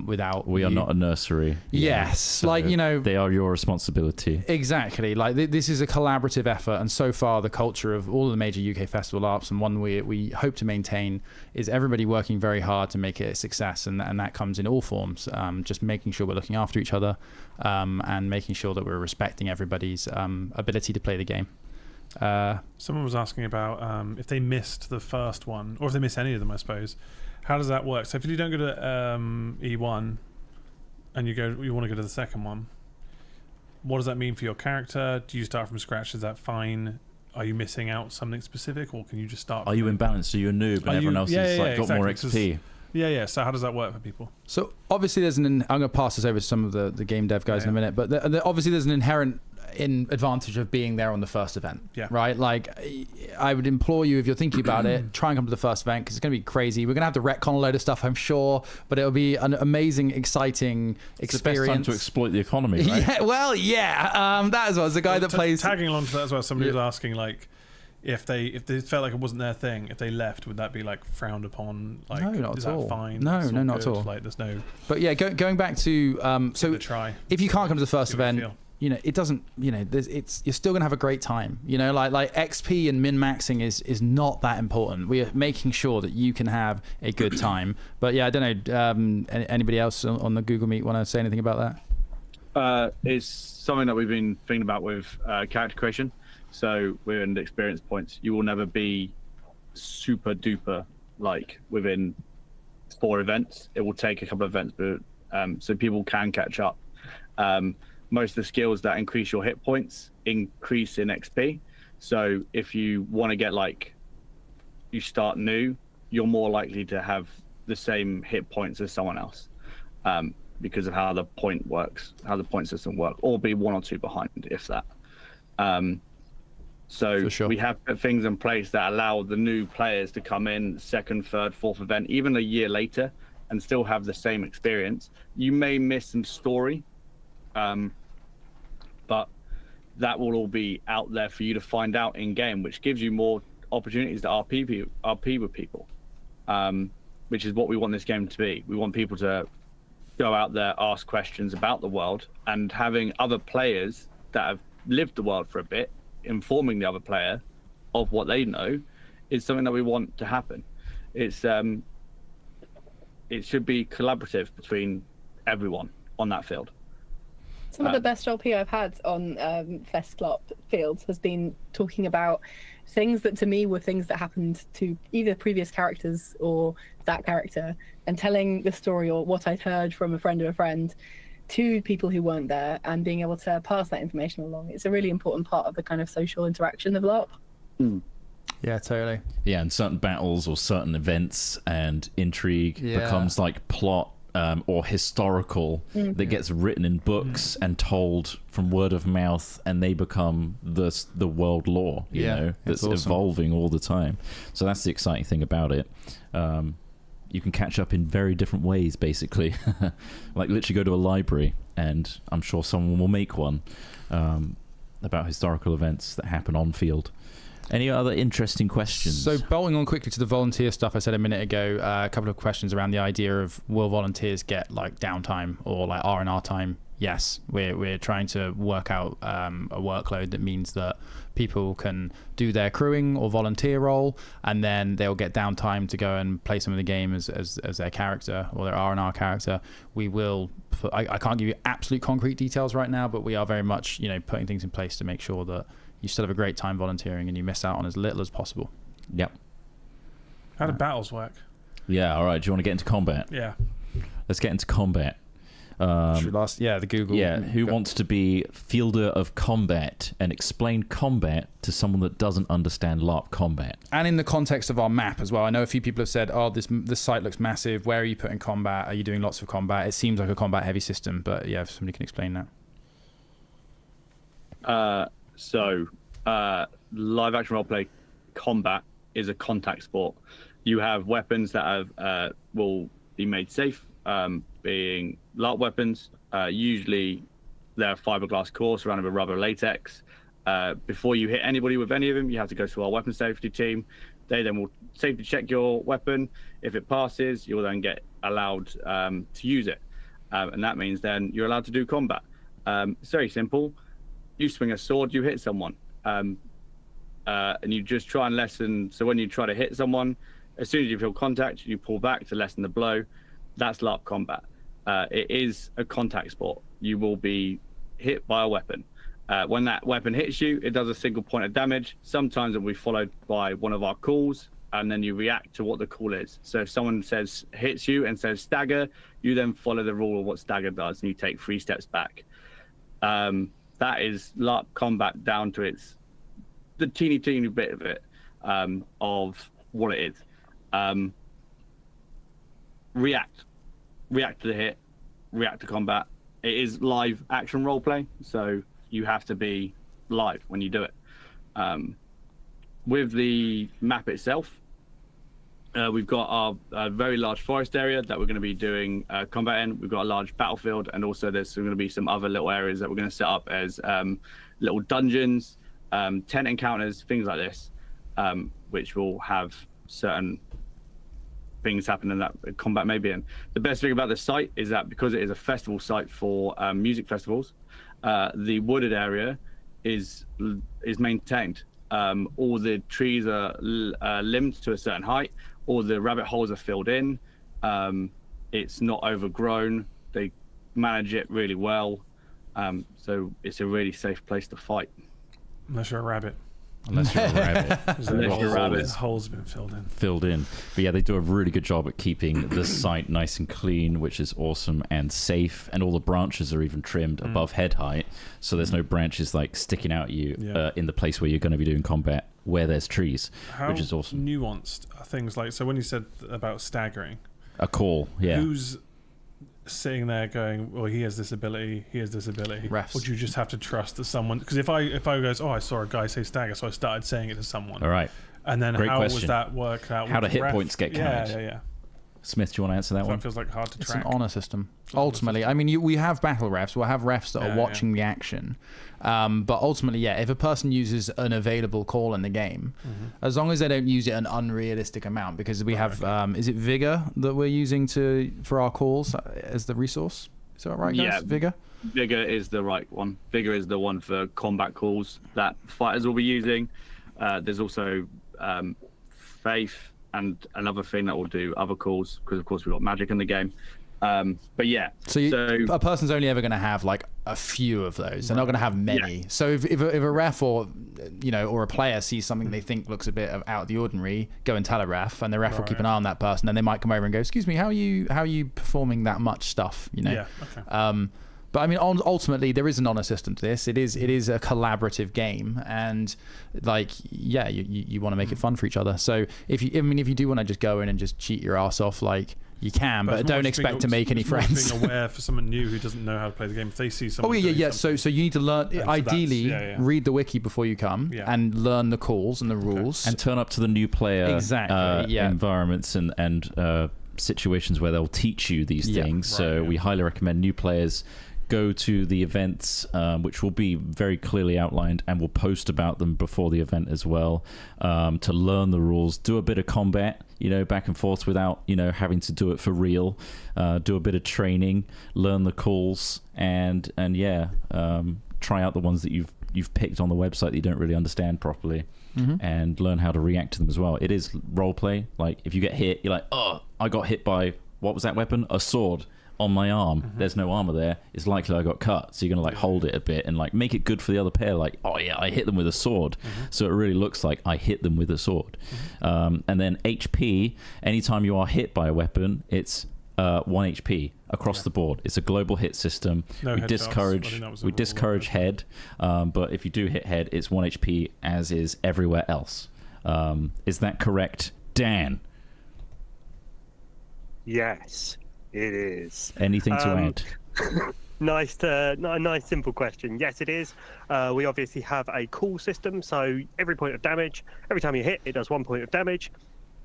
without we are not a nursery. Yes, so like, you know, they are your responsibility. Exactly. Like this is a collaborative effort, and so far the culture of all of the major UK festival LARPs, and one we hope to maintain, is everybody working very hard to make it a success, and that comes in all forms. Just making sure we're looking after each other, and making sure that we're respecting everybody's ability to play the game. Someone was asking about if they missed the first one, or if they missed any of them, I suppose. How does that work? So if you don't go to E1 and you want to go to the second one, what does that mean for your character? Do you start from scratch? Is that fine? Are you missing out something specific, or can you just start? Are you imbalanced? Are you a noob and everyone else has got more XP? Yeah. So how does that work for people? So obviously there's I'm going to pass this over to some of the game dev guys in a minute, but obviously there's an inherent advantage of being there on the first event, right? Like, I would implore you, if you're thinking about it, try and come to the first event, because it's going to be crazy. We're going to have to retcon a load of stuff, I'm sure, but it'll be an amazing, exciting experience. It's the best time to exploit the economy, right? Yeah, well, that as well. It's the guy that plays... Tagging along to that as well, somebody was asking, like, if they felt like it wasn't their thing, if they left, would that be like frowned upon? Like, no, not is at all. That fine? No, It's not good? at all. Like, there's no. But yeah, going back to so try. If you can't come to the first See what you event, feel. you know, it doesn't, you know, you're still gonna have a great time. You know, like XP and min maxing is not that important. We are making sure that you can have a good time. But yeah, I don't know. Anybody else on the Google Meet want to say anything about that? It's something that we've been thinking about with character creation. So within the experience points, you will never be super duper like within 4 events. It will take a couple of events, but so people can catch up. Most of the skills that increase your hit points increase in XP. So if you want to get, like, you start new, you're more likely to have the same hit points as someone else, because of how the point system works, or be 1 or 2 behind, if that. So sure. We have things in place that allow the new players to come in 2nd, 3rd, 4th event, even a year later, and still have the same experience. You may miss some story, but that will all be out there for you to find out in game, which gives you more opportunities to RP with people, which is what we want this game to be. We want people to go out there, ask questions about the world, and having other players that have lived the world for a bit, informing the other player of what they know, is something that we want to happen. It should be collaborative between everyone on that field. Some of the best LP I've had on Fest LARP fields has been talking about things that to me were things that happened to either previous characters or that character, and telling the story or what I'd heard from a friend of a friend to people who weren't there, and being able to pass that information along. It's a really important part of the kind of social interaction of LARP. Yeah, totally. Yeah, and certain battles or certain events and intrigue becomes like plot or historical that gets written in books and told from word of mouth, and they become the world lore, you know, that's awesome. Evolving all the time. So that's the exciting thing about it. You can catch up in very different ways, basically. Like, literally go to a library, and I'm sure someone will make one about historical events that happen on field. Any other interesting questions? So bolting on quickly to the volunteer stuff I said a minute ago, a couple of questions around the idea of, will volunteers get like downtime or like R&R time? Yes, we're trying to work out a workload that means that people can do their crewing or volunteer role, and then they'll get downtime to go and play some of the game as their character or their R&R character. We will. I can't give you absolute concrete details right now, but we are very much, you know, putting things in place to make sure that you still have a great time volunteering and you miss out on as little as possible. Yep. How do battles work? Yeah, all right. Do you want to get into combat? Yeah. Let's get into combat. The Google. Yeah, who wants to be fielder of combat and explain combat to someone that doesn't understand LARP combat? And in the context of our map as well, I know a few people have said, "Oh, this site looks massive. Where are you putting combat? Are you doing lots of combat?" It seems like a combat-heavy system, but yeah, if somebody can explain that. Live action roleplay combat is a contact sport. You have weapons that will be made safe, being LARP weapons. Usually they're fiberglass core surrounded with rubber latex. Before you hit anybody with any of them, you have to go to our weapon safety team. They then will safety check your weapon. If it passes, you'll then get allowed to use it. And that means then you're allowed to do combat. It's very simple. You swing a sword, you hit someone. And you just try and lessen. So when you try to hit someone, as soon as you feel contact, you pull back to lessen the blow. That's LARP combat. It is a contact sport. You will be hit by a weapon. When that weapon hits you, it does a single point of damage. Sometimes it will be followed by one of our calls, and then you react to what the call is. So if someone hits you and says stagger, you then follow the rule of what stagger does, and you take 3 steps back. That is LARP combat down to the teeny bit of it, of what it is. React to the hit, react to combat. It is live action role play, so you have to be live when you do it. With the map itself, we've got our very large forest area that we're going to be doing combat in. We've got a large battlefield, and also there's going to be some other little areas that we're going to set up as little dungeons, tent encounters, things like this, which will have certain things happen in that combat may be in. The best thing about this site is that because it is a festival site for music festivals, the wooded area is maintained. All the trees are limbed to a certain height. All the rabbit holes are filled in. It's not overgrown. They manage it really well. So it's a really safe place to fight. Unless you're a rabbit. Unless you're a rabbit. Unless you're a rabbit. The hole's been filled in. But yeah, they do a really good job at keeping the site nice and clean, which is awesome, and safe. And all the branches are even trimmed above head height, so there's no branches like sticking out at you in the place where you're going to be doing combat where there's trees, which is awesome. Nuanced are things like, so when you said about staggering, a call, who's sitting there going, well, he has this ability, Refs. or do you just have to trust that someone, because if I goes, I saw a guy say stagger, so I started saying it to someone, all right, and then Great how question. was that work out? How do hit points get counted? Yeah. Smith, do you want to answer that So one? it feels like hard to It's track. an honor system. Ultimately, I mean, we have battle refs. We'll have refs that are watching the action. But ultimately, if a person uses an available call in the game, as long as they don't use it an unrealistic amount, because we have, is it Vigor that we're using for our calls as the resource? Is that right, guys? Yeah. Vigor? Vigor is the right one. Vigor is the one for combat calls that fighters will be using. There's also Faith and another thing that will do other calls, because of course we've got magic in the game. But yeah, so a person's only ever going to have like a few of those. They're not going to have many. Yeah. So if a ref or a player sees something they think looks a bit out of the ordinary, go and tell a ref, and the ref will keep an eye on that person. And they might come over and go, "Excuse me, how are you performing that much stuff?" Yeah. Okay. But I mean, ultimately, there is an honor system to this. It is a collaborative game, and you want to make it fun for each other. So if you do want to just go in and just cheat your ass off, like, you can, but don't expect to make any friends. Being aware for someone new who doesn't know how to play the game, if they see someone. So you need to learn. Ideally, read the wiki before you come and learn the calls and the rules, and turn up to the new player environments and situations where they'll teach you these things. We highly recommend new players go to the events, which will be very clearly outlined, and we'll post about them before the event as well, to learn the rules, do a bit of combat, back and forth without, having to do it for real, do a bit of training, learn the calls, and try out the ones that you've picked on the website that you don't really understand properly, and learn how to react to them as well. It is role play. Like, if you get hit, you're like, oh, I got hit by, what was that weapon? A sword on my arm. There's no armor there. It's likely I got cut. So you're gonna hold it a bit and make it good for the other player. Like, oh yeah, I hit them with a sword. So it really looks like I hit them with a sword. And then HP, anytime you are hit by a weapon, it's 1 HP across the board. It's a global hit system. No we headshots. I discourage think that was a we rule, discourage head, but if you do hit head, it's 1 HP, as is everywhere else. Is that correct, Dan? Yes, it is. Anything to add? A nice simple question. Yes, it is. We obviously have a call system, so every point of damage, every time you hit, it does 1 point of damage.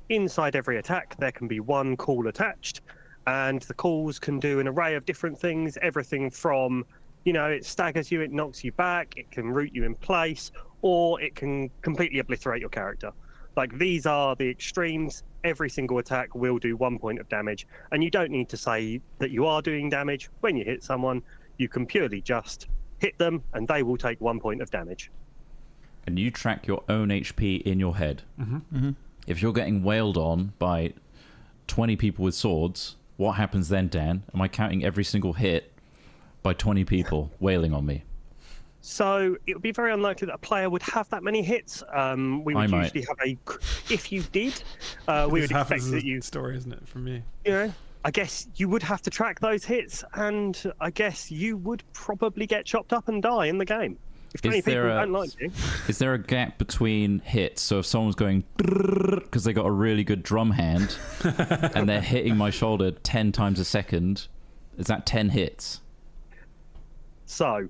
Inside every attack, there can be one call attached, and the calls can do an array of different things. Everything from, it staggers you, it knocks you back, it can root you in place, or it can completely obliterate your character. Like, these are the extremes. Every single attack will do 1 point of damage, and you don't need to say that you are doing damage. When you hit someone, you can purely just hit them, and they will take 1 point of damage. And you track your own HP in your head. If you're getting wailed on by 20 people with swords, what happens then, Dan? Am I counting every single hit by 20 people wailing on me? So it would be very unlikely that a player would have that many hits. We would usually have if you did, we would expect that you. Story, isn't it, from me? I guess you would have to track those hits, and I guess you would probably get chopped up and die in the game. If 20 people don't like you. Is there a gap between hits? So if someone's going because they got a really good drum hand and they're hitting my shoulder 10 times a second, is that 10 hits? So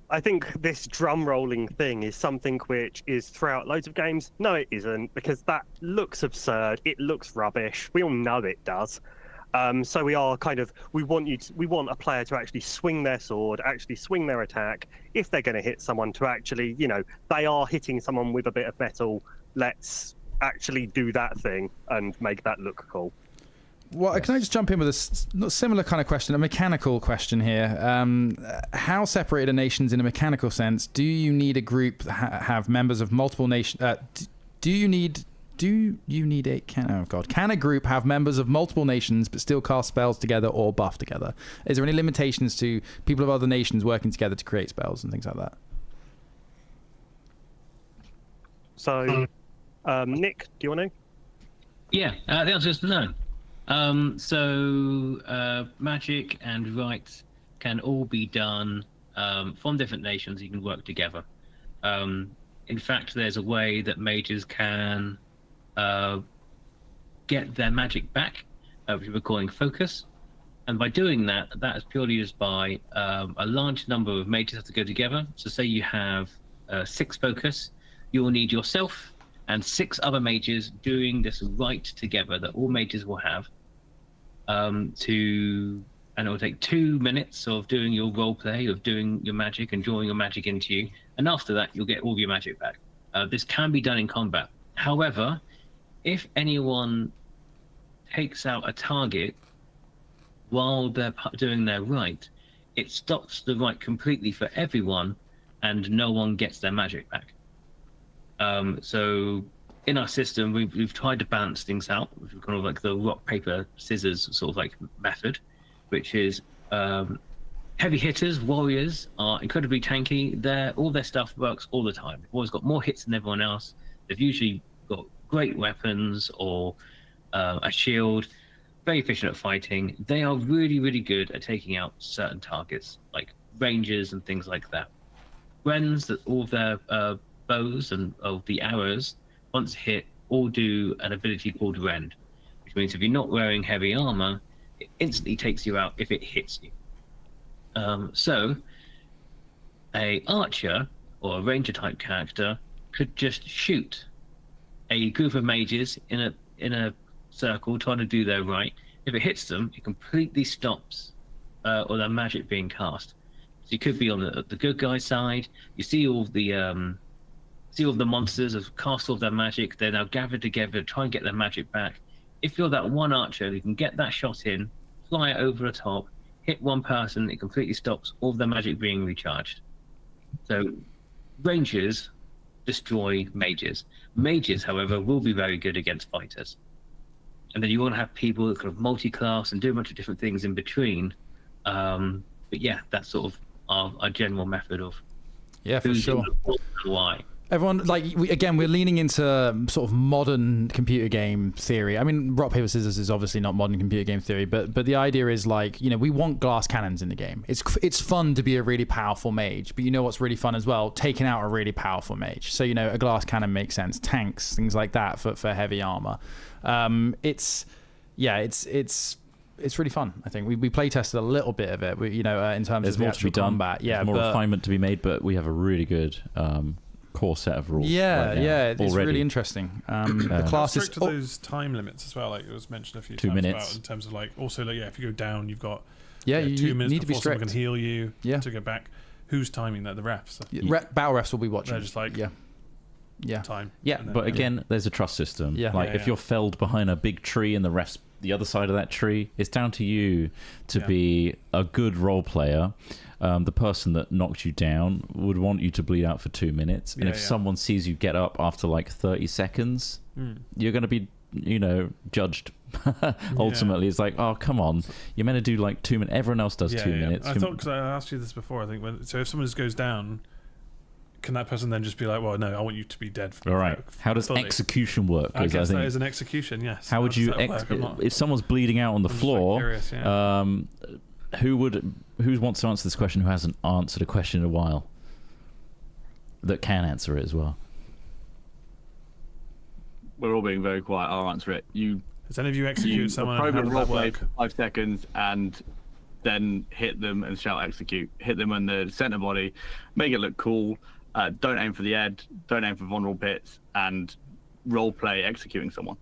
I think this drum rolling thing is something which is throughout loads of games. No, it isn't, because that looks absurd. It looks rubbish. We all know it does. So we want a player to actually swing their sword, actually swing their attack. If they're going to hit someone, to actually, they are hitting someone with a bit of metal. Let's actually do that thing and make that look cool. Well, can I just jump in with a similar kind of question, a mechanical question here? How separated are nations in a mechanical sense? Do you need a group have members of multiple nations? Can a group have members of multiple nations but still cast spells together or buff together? Is there any limitations to people of other nations working together to create spells and things like that? So, Nick, do you want to? Yeah, the answer is no. Magic and rites can all be done from different nations. You can work together. In fact, there's a way that mages can get their magic back, which we're calling focus. And by doing that, that is purely just by a large number of mages have to go together. So say you have 6 focus, you will need yourself and 6 other mages doing this rite together that all mages will have. And it will take 2 minutes of doing your role play, of doing your magic and drawing your magic into you. And after that, you'll get all of your magic back. This can be done in combat. However, if anyone takes out a target while they're doing their rite, it stops the rite completely for everyone, and no one gets their magic back. So in our system, we've tried to balance things out, which is kind of like the rock, paper, scissors sort of like method, which is heavy hitters, warriors are incredibly tanky. All their stuff works all the time. They've always got more hits than everyone else. They've usually got great weapons or a shield, very efficient at fighting. They are really, really good at taking out certain targets, like rangers and things like that. Friends, that all of their bows and the arrows, once hit, all do an ability called Rend, which means if you're not wearing heavy armor, it instantly takes you out if it hits you. So a archer or a ranger type character could just shoot a group of mages in a circle trying to do their right. If it hits them, it completely stops or their magic being cast. So you could be on the good guy side. You see all the monsters have cast all their magic. They're now gathered together to try and get their magic back. If you're that one archer, you can get that shot in, fly it over the top, hit one person, it completely stops all of their magic being recharged. So rangers destroy mages. Mages, however, will be very good against fighters. And then you want to have people that kind of multi-class and do a bunch of different things in between. But yeah, that's sort of our general method of for sure. Why. Everyone, like, we're leaning into sort of modern computer game theory. I mean, rock, paper, scissors is obviously not modern computer game theory, but the idea is, like, you know, we want glass cannons in the game. It's fun to be a really powerful mage, but you know what's really fun as well? Taking out a really powerful mage. So, you know, a glass cannon makes sense. Tanks, things like that for heavy armor. It's really fun. I think we play tested a little bit of it. In terms There's of the more to be actual done. combat. Yeah, There's more refinement to be made, but we have a really good core set of rules. Yeah, right now, it's already. really interesting. The How classes. strict are those time limits as well? Like it was mentioned a few 2 times minutes. about in terms of like also like if you go down, you've got you 2 minutes need to be before someone strict. can heal you Yeah. to get back. Who's timing that? The refs. Battle refs will be watching. They're just like time. Yeah, And then, but again, there's a trust system. Yeah. Like Yeah, if you're felled behind a big tree and the refs the other side of that tree, it's down to you to be a good role player. The person that knocked you down would want you to bleed out for 2 minutes, and if someone sees you get up after like 30 seconds, you're going to be, judged. Ultimately, it's like, oh, come on, you're meant to do like 2 minutes. Everyone else does 2 minutes. I thought, because I asked you this before, I think so if someone just goes down, can that person then just be like, well, no, I want you to be dead? All right. How does fully. Execution work? I guess think, that is an execution. Yes. How would you if someone's bleeding out on the floor? Curious, Who wants to answer this question? Who hasn't answered a question in a while? That can answer it as well. We're all being very quiet. I'll answer it. Does any of you execute someone? How How does that roleplay work? for 5 seconds and then hit them and shout execute. Hit them on the center body, make it look cool. Don't aim for the head. Don't aim for vulnerable bits, and roleplay executing someone.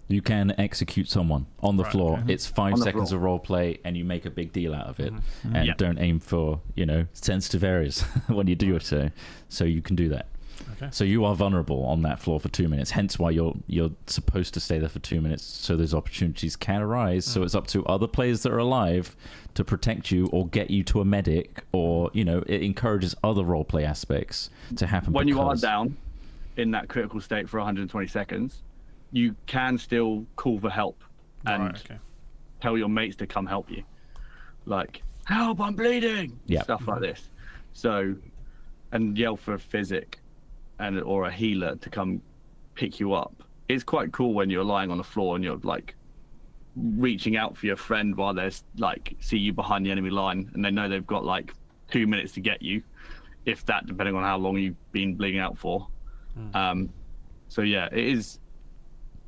You can execute someone on the floor. okay. It's 5 seconds of roleplay, and you make a big deal out of it. And don't aim for sensitive areas when you do it. So you can do that. Okay. So you are vulnerable on that floor for 2 minutes. Hence why you're supposed to stay there for 2 minutes. So those opportunities can arise. So it's up to other players that are alive to protect you or get you to a medic, or it encourages other roleplay aspects to happen. When you are down in that critical state for 120 seconds, you can still call for help and tell your mates to come help you. Like, help, I'm bleeding! Stuff like this. So, and yell for a physic or a healer to come pick you up. It's quite cool when you're lying on the floor and you're like reaching out for your friend while there's like see you behind the enemy line, and they know they've got like 2 minutes to get you, if that, depending on how long you've been bleeding out for. So yeah, it is.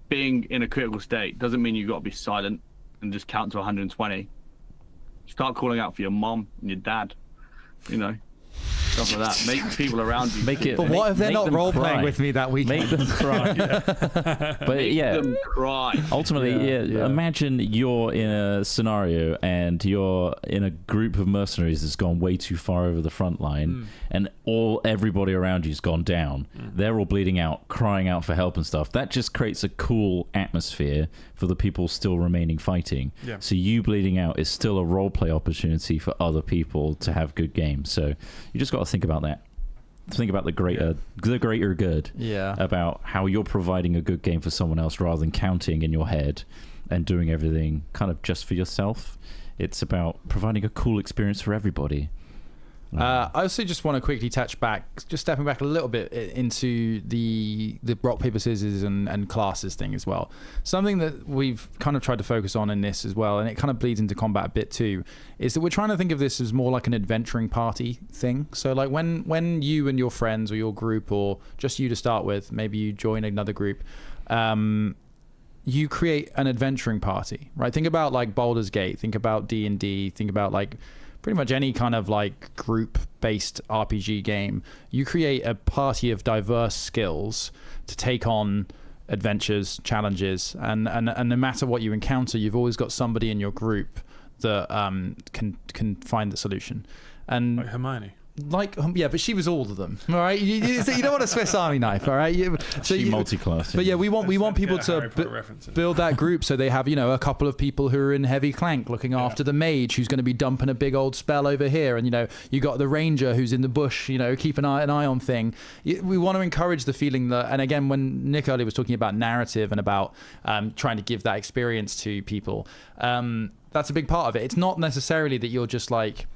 Being in a critical state doesn't mean you've got to be silent and just count to 120. Start calling out for your mom and your dad, stuff like that. Make people around you. But what if they're not role playing with me that weekend? Make them cry. But Make them cry. Ultimately, imagine you're in a scenario and you're in a group of mercenaries that's gone way too far over the front line, and everybody around you's gone down. They're all bleeding out, crying out for help and stuff. That just creates a cool atmosphere for the people still remaining fighting. Yeah. So you bleeding out is still a role play opportunity for other people to have good games. So you just got to think about that. Think about the greater good. Yeah. About how you're providing a good game for someone else rather than counting in your head and doing everything kind of just for yourself. It's about providing a cool experience for everybody. I also just want to quickly touch back, just stepping back a little bit into the rock, paper, scissors and classes thing as well. Something that we've kind of tried to focus on in this as well, and it kind of bleeds into combat a bit too, is that we're trying to think of this as more like an adventuring party thing. So like when you and your friends or your group, or just you to start with, maybe you join another group, you create an adventuring party, right? Think about like Baldur's Gate, think about D&D, think about like pretty much any kind of like group-based RPG game. You create a party of diverse skills to take on adventures, challenges, and no matter what you encounter, you've always got somebody in your group that can find the solution. And Like Hermione. But she was all of them, all right? You don't want a Swiss Army knife, all right? Multi-class. But yeah, we want people to build that group so they have a couple of people who are in heavy clank looking after the mage who's going to be dumping a big old spell over here, and you got the ranger who's in the bush, keep an eye on thing. We want to encourage the feeling that, and again, when Nick earlier was talking about narrative and about trying to give that experience to people, that's a big part of it. It's not necessarily that you're just like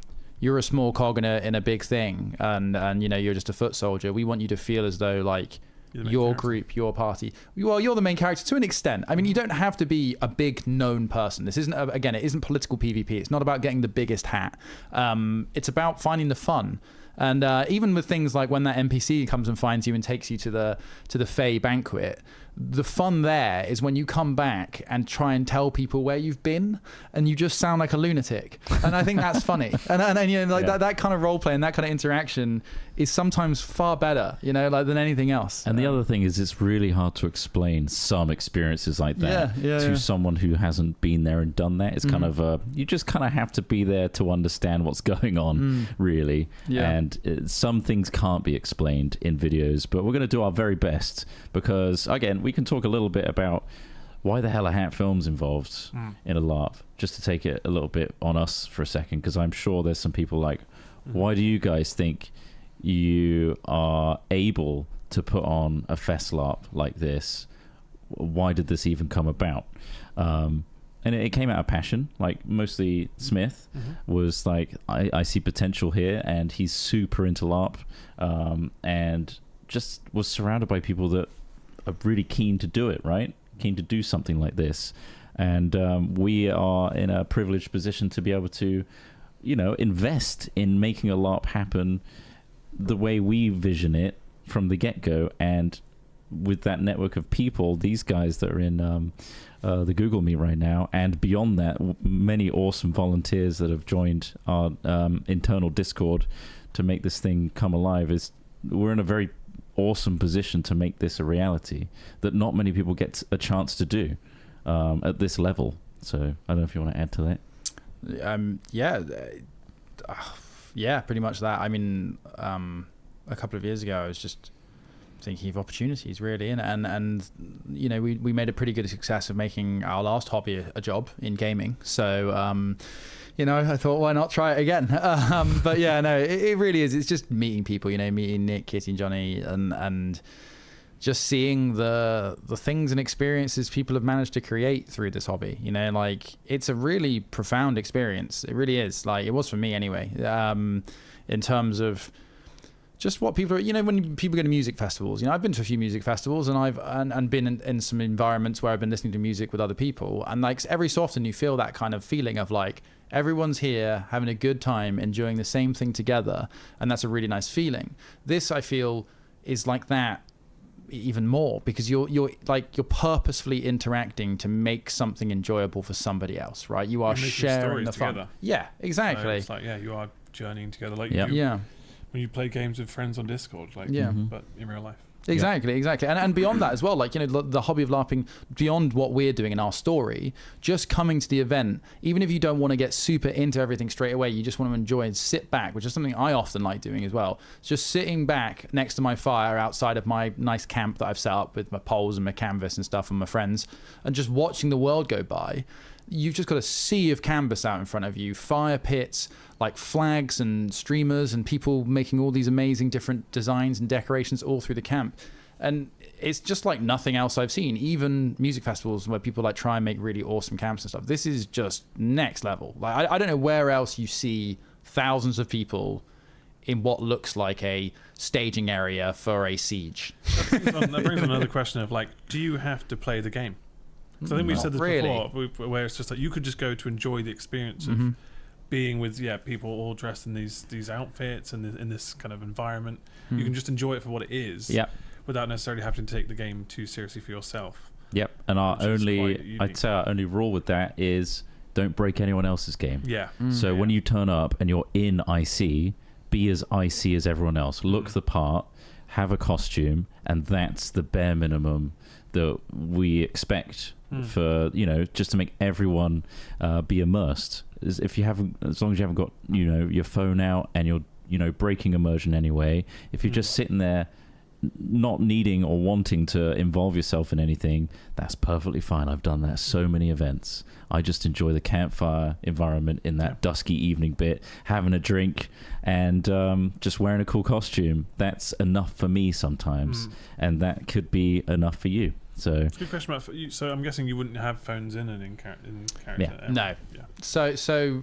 you're a small cog in a big thing, and you know, you're just a foot soldier. We want you to feel as though like your group, your party, well, you're the main character to an extent. I mean, you don't have to be a big known person. This isn't again, it isn't political PvP. It's not about getting the biggest hat. It's about finding the fun. And even with things like when that NPC comes and finds you and takes you to the Fae banquet, the fun there is when you come back and try and tell people where you've been, and you just sound like a lunatic. And I think that's funny. And you know, like that kind of role play and that kind of interaction is sometimes far better, you know, like than anything else. And the other thing is, it's really hard to explain some experiences like that to someone who hasn't been there and done that. It's kind of you just kind of have to be there to understand what's going on, really. And some things can't be explained in videos, but we're going to do our very best, because again, we can talk a little bit about why the hell are Hat Films involved in a LARP, just to take it a little bit on us for a second, because I'm sure there's some people like, why do you guys think you are able to put on a fest LARP like this? Why did this even come about? And it came out of passion. Like, mostly Smith was like, I see potential here, and he's super into LARP, and just was surrounded by people that are really keen to do it, right? Keen to do something like this. And we are in a privileged position to be able to, you know, invest in making a LARP happen the way we vision it from the get-go. And with that network of people, these guys that are in the Google Meet right now, and beyond that, many awesome volunteers that have joined our internal Discord to make this thing come alive, we're in a very awesome position to make this a reality that not many people get a chance to do at this level. So I don't know if you want to add to that. Yeah, pretty much that. I mean, a couple of years ago, I was just thinking of opportunities, really, and you know, we made a pretty good success of making our last hobby a job in gaming. So you know, I thought, why not try it again? But yeah, no, it really is. It's just meeting people, you know, meeting Nick, Kitty, and Johnny, and just seeing the things and experiences people have managed to create through this hobby. You know, like, it's a really profound experience. It really is. Like, it was for me anyway. In terms of just what people are, you know, when people go to music festivals, you know, I've been to a few music festivals, and I've been in some environments where I've been listening to music with other people, and like every so often you feel that kind of feeling of like, everyone's here having a good time, enjoying the same thing together, and that's a really nice feeling. This, I feel, is like that even more, because you're purposefully interacting to make something enjoyable for somebody else, right? You are sharing the fun together. Yeah, exactly. So it's like, yeah, you are journeying together, like when you play games with friends on Discord, like but in real life. Exactly. And beyond that as well, like, you know, the hobby of LARPing, beyond what we're doing in our story, just coming to the event, even if you don't want to get super into everything straight away, you just want to enjoy and sit back, which is something I often like doing as well. Just sitting back next to my fire outside of my nice camp that I've set up with my poles and my canvas and stuff and my friends, and just watching the world go by. You've just got a sea of canvas out in front of you, fire pits, like flags and streamers, and people making all these amazing different designs and decorations all through the camp. And it's just like nothing else I've seen. Even music festivals where people like try and make really awesome camps and stuff. This is just next level. Like, I don't know where else you see thousands of people in what looks like a staging area for a siege. That brings on another question of like, do you have to play the game? Because I think we've said this before, where it's just like you could just go to enjoy the experience of being with people all dressed in these outfits and in this kind of environment. You can just enjoy it for what it is, without necessarily having to take the game too seriously for yourself. Yep, and I'd say our only rule with that is don't break anyone else's game. Yeah. So when you turn up and you're in IC, be as IC as everyone else. Look the part, have a costume, and that's the bare minimum that we expect for, you know, just to make everyone be immersed. As long as you haven't got, you know, your phone out and you're, you know, breaking immersion anyway. If you're just sitting there not needing or wanting to involve yourself in anything, that's perfectly fine. I've done that so many events. I just enjoy the campfire environment in that dusky evening bit, having a drink and just wearing a cool costume. That's enough for me sometimes, and that could be enough for you. So it's a good question about you. So I'm guessing you wouldn't have phones in character. No. So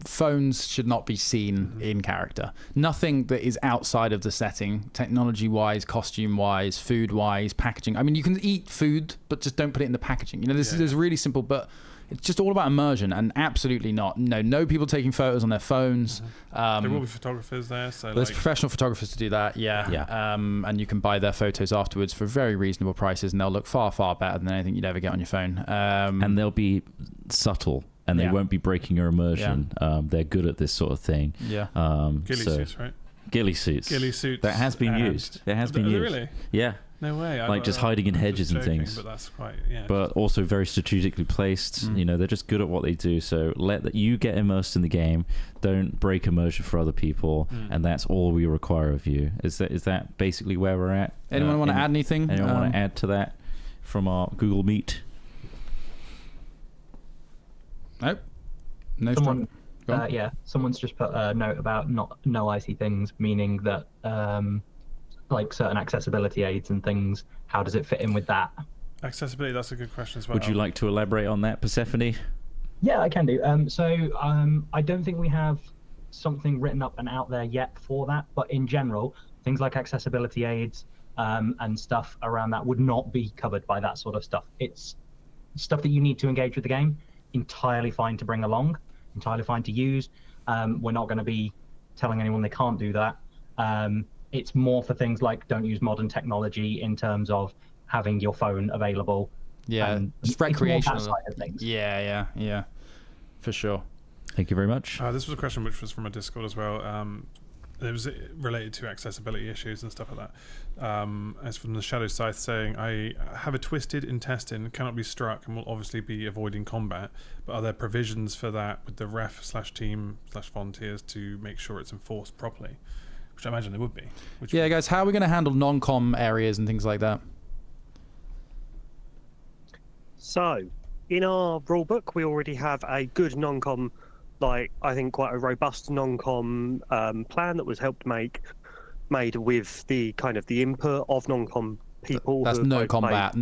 phones should not be seen in character. Nothing that is outside of the setting, technology-wise, costume-wise, food-wise, packaging. I mean, you can eat food, but just don't put it in the packaging. You know, this is really simple, but it's just all about immersion, and absolutely not. No people taking photos on their phones. There will be photographers there, so there's professional photographers to do that. And you can buy their photos afterwards for very reasonable prices, and they'll look far better than anything you'd ever get on your phone. And they'll be subtle, and they won't be breaking your immersion. They're good at this sort of thing. Ghillie suits, right? Ghillie suits. Ghillie suits. That has been used. It has been used. Really? Yeah. No way. Like just hiding in hedges and things. But that's quite, But also very strategically placed. You know, they're just good at what they do. So you get immersed in the game. Don't break immersion for other people, and that's all we require of you. Is that basically where we're at? Anyone want to add anything? Anyone want to add to that from our Google Meet? Nope. No. Someone's just put a note about no icy things, meaning that like certain accessibility aids and things, how does it fit in with that? Accessibility, that's a good question as well. Would you like to elaborate on that, Persephone? Yeah, I can do. I don't think we have something written up and out there yet for that, but in general, things like accessibility aids and stuff around that would not be covered by that sort of stuff. It's stuff that you need to engage with the game. Entirely fine to bring along, entirely fine to use. We're not going to be telling anyone they can't do that. It's more for things like don't use modern technology in terms of having your phone available. Yeah, just recreational side of things. Yeah, for sure. Thank you very much. This was a question which was from a Discord as well. It was related to accessibility issues and stuff like that. As from the Shadow Scythe saying, I have a twisted intestine, cannot be struck, and will obviously be avoiding combat. But are there provisions for that with the ref/team/volunteers to make sure it's enforced properly? Which I imagine there would be. Guys, how are we going to handle non-com areas and things like that? So, in our rulebook, we already have a good non-com, I think quite a robust non-com plan that was made with the kind of the input of non-com people. That's non-combatant.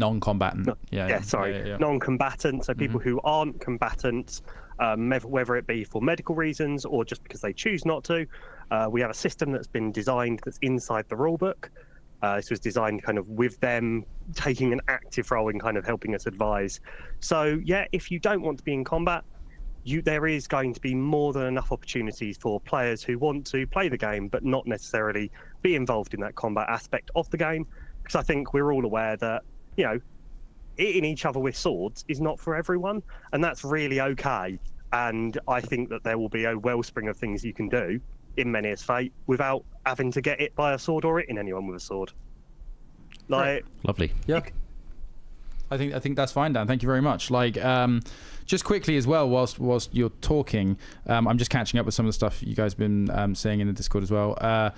Non-combatant, so people who aren't combatants, whether it be for medical reasons or just because they choose not to. We have a system that's been designed that's inside the rulebook. This was designed kind of with them taking an active role in kind of helping us advise. So if you don't want to be in combat, there is going to be more than enough opportunities for players who want to play the game but not necessarily be involved in that combat aspect of the game. Because I think we're all aware that, hitting each other with swords is not for everyone, and that's really okay. And I think that there will be a wellspring of things you can do in Menhirs Fate without having to get hit by a sword or hitting anyone with a sword. Lovely. Yeah. I think that's fine, Dan. Thank you very much. Just quickly as well, whilst you're talking, I'm just catching up with some of the stuff you guys have been saying in the Discord as well.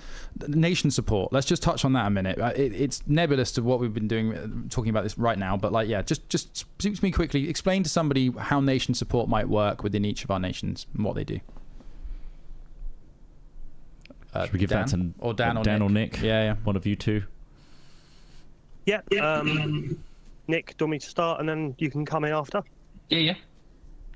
Nation support. Let's just touch on that a minute. It's nebulous to what we've been doing, talking about this right now. But just speak me quickly. Explain to somebody how nation support might work within each of our nations and what they do. Should we give that to Dan or Nick? Yeah. One of you two. Yeah. Nick, do you want me to start and then you can come in after? Yeah.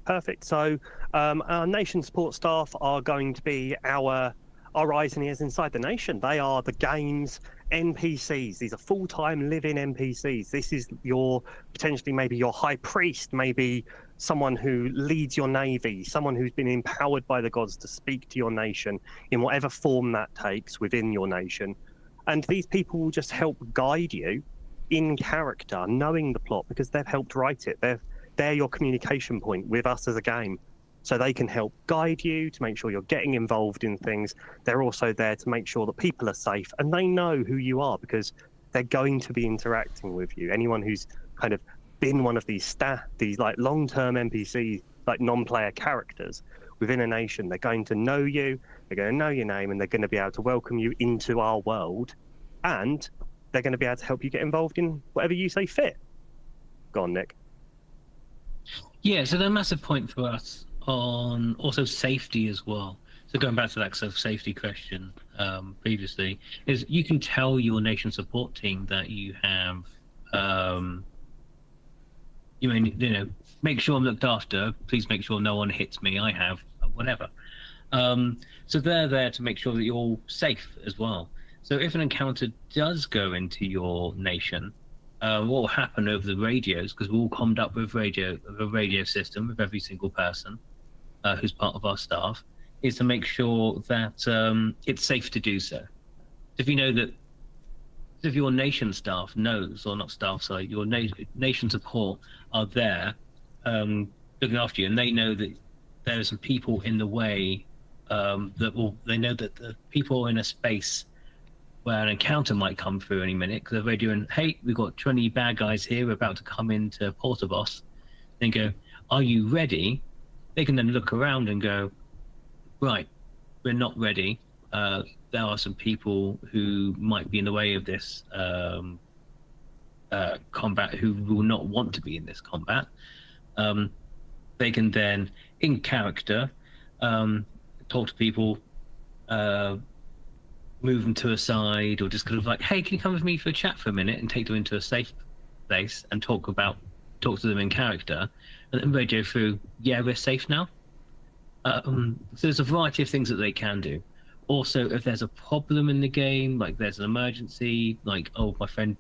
Perfect. So our nation support staff are going to be our eyes and ears inside the nation. They are the game's NPCs. These are full-time living NPCs. This is potentially maybe your high priest, maybe someone who leads your navy, someone who's been empowered by the gods to speak to your nation in whatever form that takes within your nation. And these people will just help guide you in character, knowing the plot, because they've helped write it. They're your communication point with us as a game. So they can help guide you to make sure you're getting involved in things. They're also there to make sure that people are safe and they know who you are because they're going to be interacting with you. Anyone who's kind of been one of these long-term NPC, non-player characters within a nation, they're going to know you, they're going to know your name, and they're going to be able to welcome you into our world, and they're going to be able to help you get involved in whatever you say fit. Go on, Nick. Yeah, so the massive point for us on also safety as well. So going back to that sort of safety question previously, is you can tell your nation support team that you have, make sure I'm looked after. Please make sure no one hits me. I have whatever. So they're there to make sure that you're all safe as well. So if an encounter does go into your nation, what will happen over the radios, because we're all commed up with a radio system with every single person who's part of our staff, is to make sure that it's safe to do so. If you know that, if your nation staff knows, or not staff, sorry, your nation support are there looking after you, and they know that there are some people in the way, they know that the people are in a space where an encounter might come through any minute, because they're doing, hey, we've got 20 bad guys here, we're about to come into Portobos. Then go, are you ready? They can then look around and go, right, we're not ready. There are some people who might be in the way of this combat who will not want to be in this combat. They can then, in character, talk to people, move them to a side, or just kind of like, hey, can you come with me for a chat for a minute, and take them into a safe place and talk to them in character, and then radio through, yeah, we're safe now. So there's a variety of things that they can do. Also, if there's a problem in the game, like there's an emergency, like, oh, my friend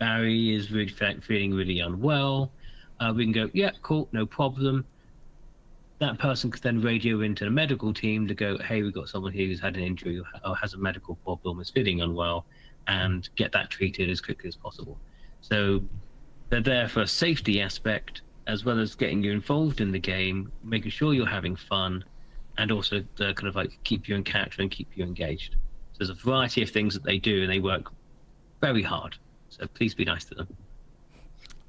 Barry is really feeling really unwell, we can go, yeah, cool, no problem. That person could then radio into the medical team to go, hey, we've got someone here who's had an injury or has a medical problem, is feeling unwell, and get that treated as quickly as possible. So they're there for a safety aspect, as well as getting you involved in the game, making sure you're having fun, and also to kind of like keep you in character and keep you engaged. So there's a variety of things that they do, and they work very hard. So please be nice to them.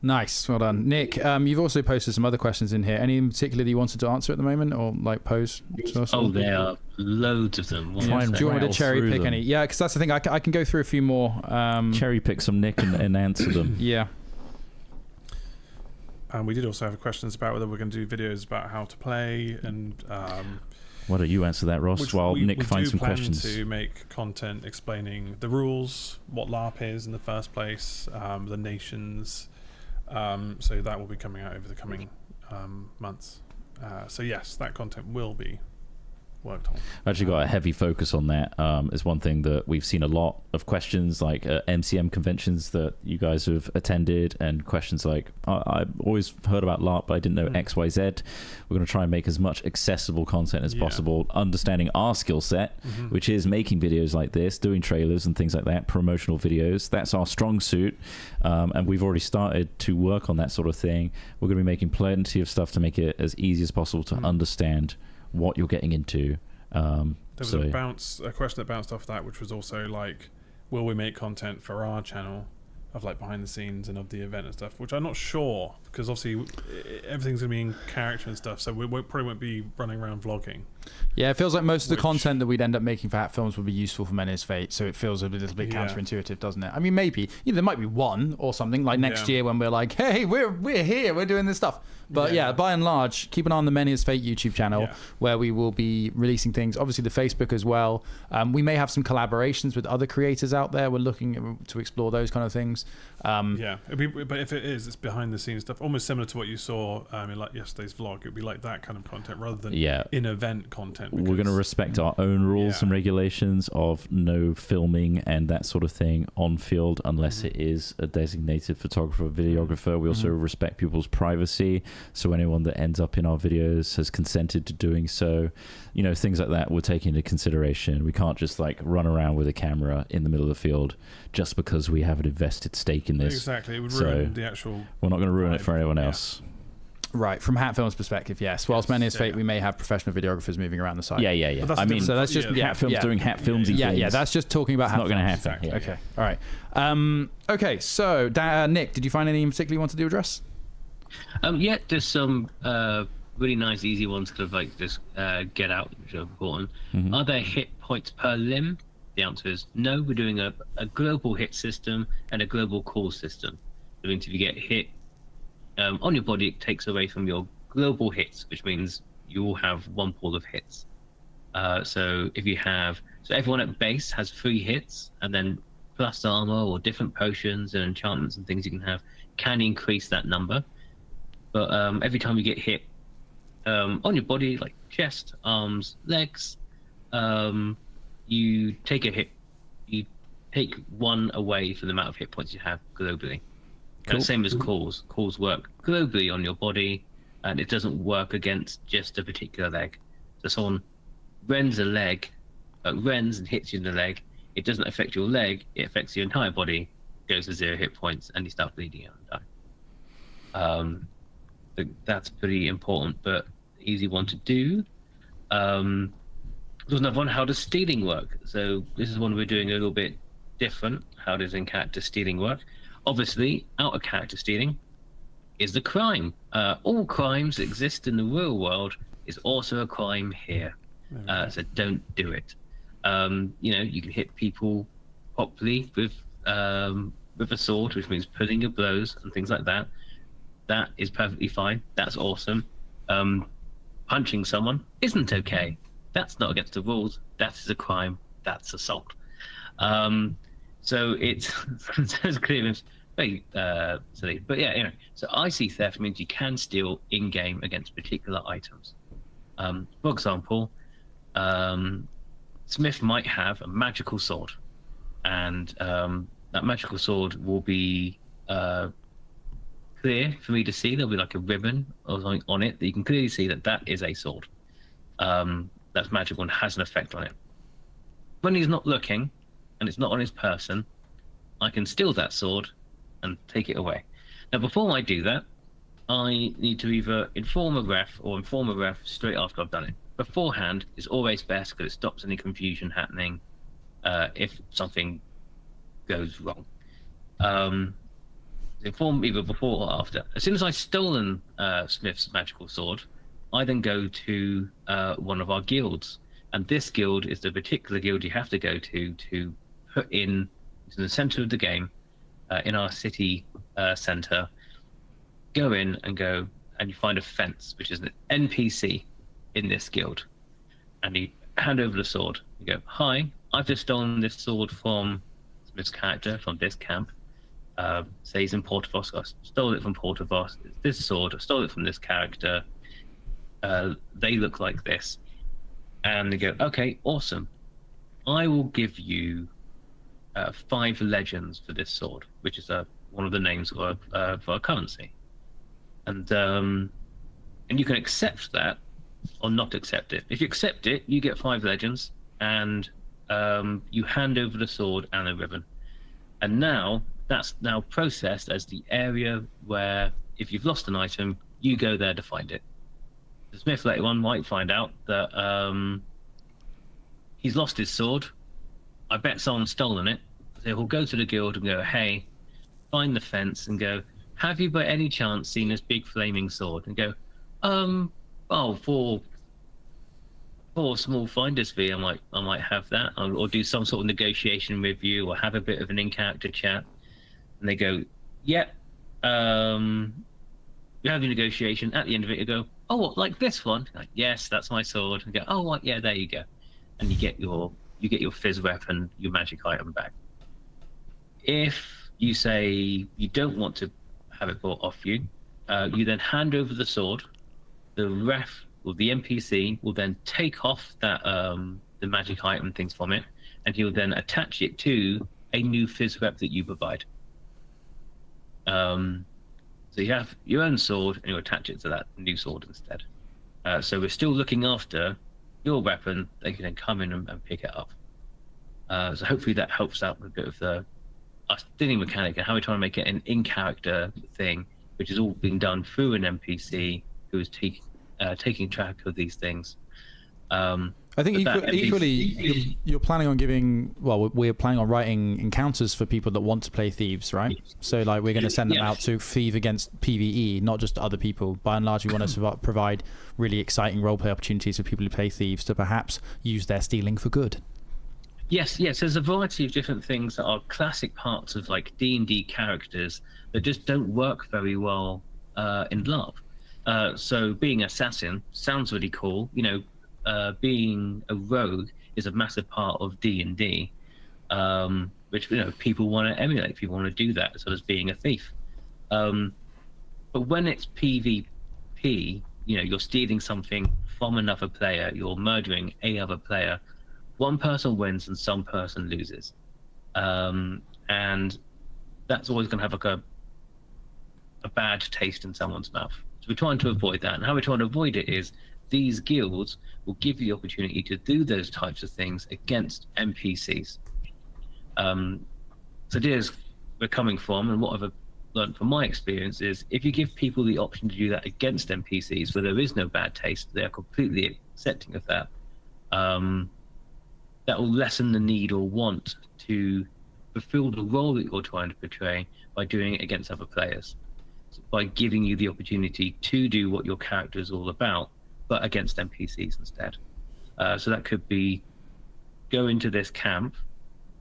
Nice, well done, Nick. You've also posted some other questions in here. Any in particular that you wanted to answer at the moment, or like pose to us? Oh, there are loads of them. Do you want me to cherry pick any? Yeah, because that's the thing. I can go through a few more. Cherry pick some, Nick, and answer them. Yeah. And we did also have questions about whether we're going to do videos about how to play, and why don't you answer that, Ross, while Nick finds some questions? We do plan to make content explaining the rules, what LARP is in the first place, the nations. So that will be coming out over the coming months. So yes, that content will be worked on. I actually got a heavy focus on that. Is one thing that we've seen a lot of questions, like MCM conventions that you guys have attended, and questions like, I've always heard about LARP, but I didn't know XYZ. We're going to try and make as much accessible content as possible, understanding our skill set, which is making videos like this, doing trailers and things like that, promotional videos. That's our strong suit, and we've already started to work on that sort of thing. We're going to be making plenty of stuff to make it as easy as possible to understand what you're getting into. There was a question that bounced off that, which was also like, will we make content for our channel of like behind the scenes and of the event and stuff, which I'm not sure, because obviously everything's gonna be in character and stuff, so we probably won't be running around vlogging. Yeah, it feels like most of the content that we'd end up making for Hat Films would be useful for Menhirs Fate, so it feels a little bit counterintuitive, doesn't it? I mean, maybe there might be one or something like next year when we're like, hey, we're here, we're doing this stuff. But yeah, by and large, keep an eye on the Menhirs Fate YouTube channel, where we will be releasing things. Obviously, the Facebook as well. We may have some collaborations with other creators out there. We're looking to explore those kind of things. But if it is, it's behind the scenes stuff, almost similar to what you saw in like yesterday's vlog. It would be like that kind of content rather than in-event content. We're going to respect our own rules and regulations of no filming and that sort of thing on field unless it is a designated photographer or videographer. We also respect people's privacy, so anyone that ends up in our videos has consented to doing so. You know, things like that we're taking into consideration. We can't just like run around with a camera in the middle of the field just because we have an invested stake in this. Exactly, it would ruin the actual... We're not going to ruin it for anyone else. Right, from Hat Films' perspective, yes. Whilst Menhirs Fate, we may have professional videographers moving around the site. Yeah. I mean, so that's just Hat Films doing Hat Films. Yeah, that's just talking about. It's not going to happen. Exactly. Okay, all right. Okay, so Nick, did you find any in particular you wanted to address? There's some really nice, easy ones to kind of like just get out, which are important. Are there hit points per limb? The answer is no. We're doing a global hit system and a global call system. That means if you get hit on your body, it takes away from your global hits, which means you will have one pool of hits. So everyone at base has 3 hits, and then plus armor or different potions and enchantments and things you can have can increase that number. But every time you get hit, on your body, like chest, arms, legs. You take a hit. You take one away from the amount of hit points you have globally. Cool. And same as calls. Calls work globally on your body, and it doesn't work against just a particular leg. So someone rends a leg, rends and hits you in the leg. It doesn't affect your leg. It affects your entire body. Goes to 0 hit points, and you start bleeding out and die. So that's pretty important, but easy one to do. There's another one. How does stealing work? So this is one we're doing a little bit different. How does in-character stealing work? Obviously, out-of-character stealing is the crime. All crimes that exist in the real world is also a crime here. So don't do it. You can hit people properly with a sword, which means pulling your blows and things like that. That is perfectly fine. That's awesome. Punching someone isn't okay. That's not against the rules. That is a crime. That's assault. So it's clear. It's very silly. But yeah, anyway. So IC theft means you can steal in-game against particular items. For example, Smith might have a magical sword, and that magical sword will be clear for me to see. There'll be like a ribbon or something on it that you can clearly see that is a sword. That's magical and has an effect on it. When he's not looking and it's not on his person, I can steal that sword and take it away. Now, before I do that, I need to either inform a ref or inform a ref straight after I've done it. Beforehand is always best because it stops any confusion happening if something goes wrong. Inform either before or after. As soon as I've stolen Smith's magical sword, I then go to one of our guilds. And this guild is the particular guild you have to go to put in the center of the game, in our city center. Go in and you find a fence, which is an NPC in this guild. And you hand over the sword. You go, hi, I've just stolen this sword from Smith's character from this camp. Say he's in Portavos. I stole it from Portavos. It's this sword. I stole it from this character. They look like this. And they go, okay, awesome. I will give you 5 legends for this sword, which is one of the names for a currency. And you can accept that or not accept it. If you accept it, you get 5 legends, and you hand over the sword and a ribbon. And now that's now processed as the area where, if you've lost an item, you go there to find it. The Smith later on might find out that he's lost his sword. I bet someone's stolen it. So he'll go to the guild and go, hey, find the fence, and go, have you by any chance seen this big flaming sword? And go, for small finder's fee, I might have that, or do some sort of negotiation with you, or have a bit of an in-character chat. And they go, yep. You have your negotiation. At the end of it, you go, oh, what, like this one? Like, yes, that's my sword. And go, oh, what? Yeah, there you go. And you get your fizz weapon, your magic item back. If you say you don't want to have it bought off you, you then hand over the sword. The ref or the NPC will then take off that the magic item things from it, and he'll then attach it to a new fizz rep that you provide. So you have your own sword and you attach it to that new sword instead. So we're still looking after your weapon. They can then come in and pick it up. So hopefully that helps out with a bit of the stealing mechanic and how we're trying to make it an in-character thing, which is all being done through an NPC who is taking track of these things. I think equally, you're planning on giving. Well, we're planning on writing encounters for people that want to play thieves, right? So, like, we're going to send them out to thieve against PVE, not just other people. By and large, we want to provide really exciting roleplay opportunities for people who play thieves to perhaps use their stealing for good. Yes. There's a variety of different things that are classic parts of like D&D characters that just don't work very well in LARP. So being assassin sounds really cool. Being a rogue is a massive part of D&D, which people want to emulate. People want to do that, as well as being a thief. But when it's PvP, you're stealing something from another player, you're murdering a other player, one person wins and some person loses, and that's always going to have like a bad taste in someone's mouth. So we're trying to avoid that, and how we're trying to avoid it is these guilds will give you the opportunity to do those types of things against NPCs. So ideas we're coming from, and what I've learned from my experience is, if you give people the option to do that against NPCs where there is no bad taste, they are completely accepting of that, that will lessen the need or want to fulfill the role that you're trying to portray by doing it against other players, by giving you the opportunity to do what your character is all about, but against NPCs instead. So that could be go into this camp,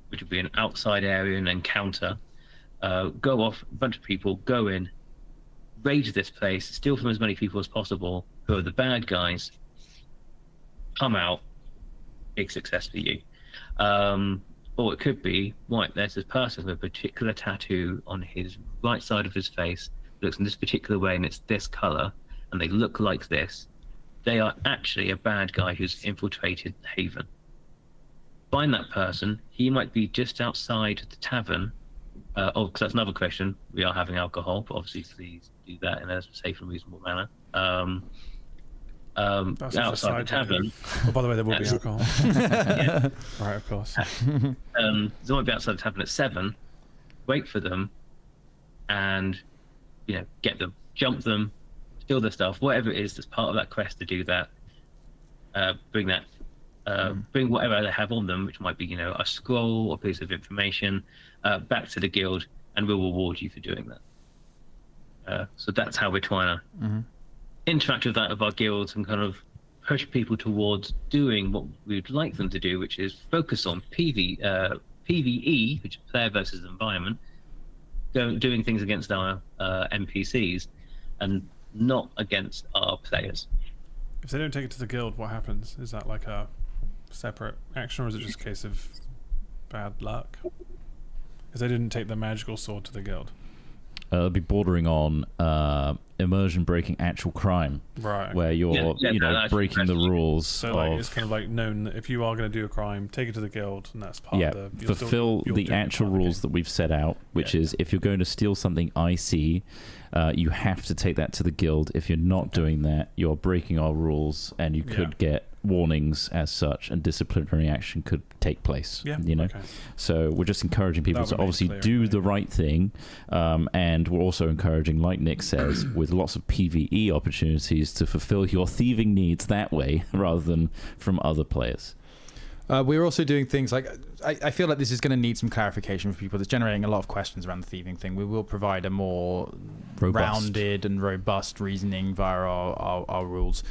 which would be an outside area, and encounter, go off, a bunch of people, go in, raid this place, steal from as many people as possible who are the bad guys, come out, big success for you. Or it could be, right, there's this person with a particular tattoo on his right side of his face, looks in this particular way, and it's this color, and they look like this. They are actually a bad guy who's infiltrated Haven. Find that person. He might be just outside the tavern. Because that's another question. We are having alcohol, but obviously please do that in a safe and reasonable manner. That's outside the tavern. Oh, by the way, there will be alcohol. Yeah. Right, of course. They might be outside the tavern at 7. Wait for them, and get them, jump them, steal their stuff, whatever it is that's part of that quest to do that. Bring that. Bring whatever they have on them, which might be, a scroll or a piece of information, back to the guild, and we'll reward you for doing that. So that's how we're trying to interact with that of our guilds and kind of push people towards doing what we'd like them to do, which is focus on PvE, which is player versus environment, doing things against our NPCs and not against our players. If they don't take it to the guild, what happens? Is that like a separate action, or is it just a case of bad luck? If they didn't take the magical sword to the guild, it'll be bordering on immersion breaking actual crime, right? Where you're breaking the rules. So it's kind of like known that if you are going to do a crime, take it to the guild, and that's part of the fulfill the actual rules that we've set out, which is if you're going to steal something icy, you have to take that to the guild. If you're not doing that, you're breaking our rules, and you could get warnings as such, and disciplinary action could take place. So we're just encouraging people to obviously do the right thing, and we're also encouraging, like Nick says, with lots of PvE opportunities to fulfill your thieving needs that way rather than from other players. We're also doing things like, I feel like this is going to need some clarification for people. It's generating a lot of questions around the thieving thing. We will provide a more rounded and robust reasoning via our rules.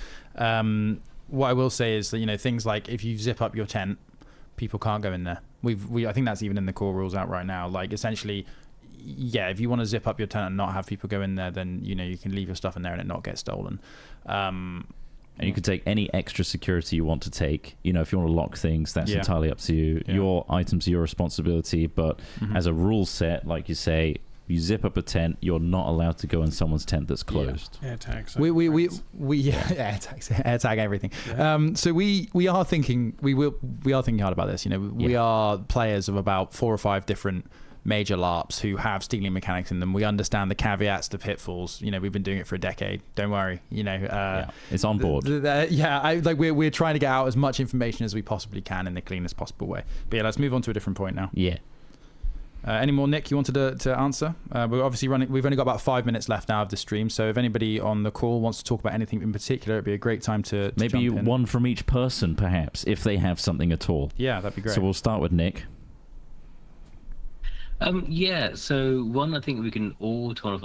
What I will say is that, things like if you zip up your tent, people can't go in there. I think that's even in the core rules out right now. Like, essentially, if you want to zip up your tent and not have people go in there, then, you can leave your stuff in there and it not get stolen. And you can take any extra security you want to take. If you want to lock things, that's entirely up to you. Your items are your responsibility, but as a rule set, like you say, you zip up a tent, you're not allowed to go in someone's tent that's closed. Air tags. Air tag everything. So we are thinking hard about this. We are players of about 4 or 5 different major LARPs who have stealing mechanics in them. We understand the caveats, the pitfalls. We've been doing it for a decade. Don't worry. It's on board. We're trying to get out as much information as we possibly can in the cleanest possible way. But let's move on to a different point now. Any more, Nick, you wanted to answer? We're obviously running. We've only got about 5 minutes left now of the stream, so if anybody on the call wants to talk about anything in particular, it'd be a great time to maybe jump in. One from each person, perhaps, if they have something at all. Yeah, that'd be great. So we'll start with Nick. So one I think we can all try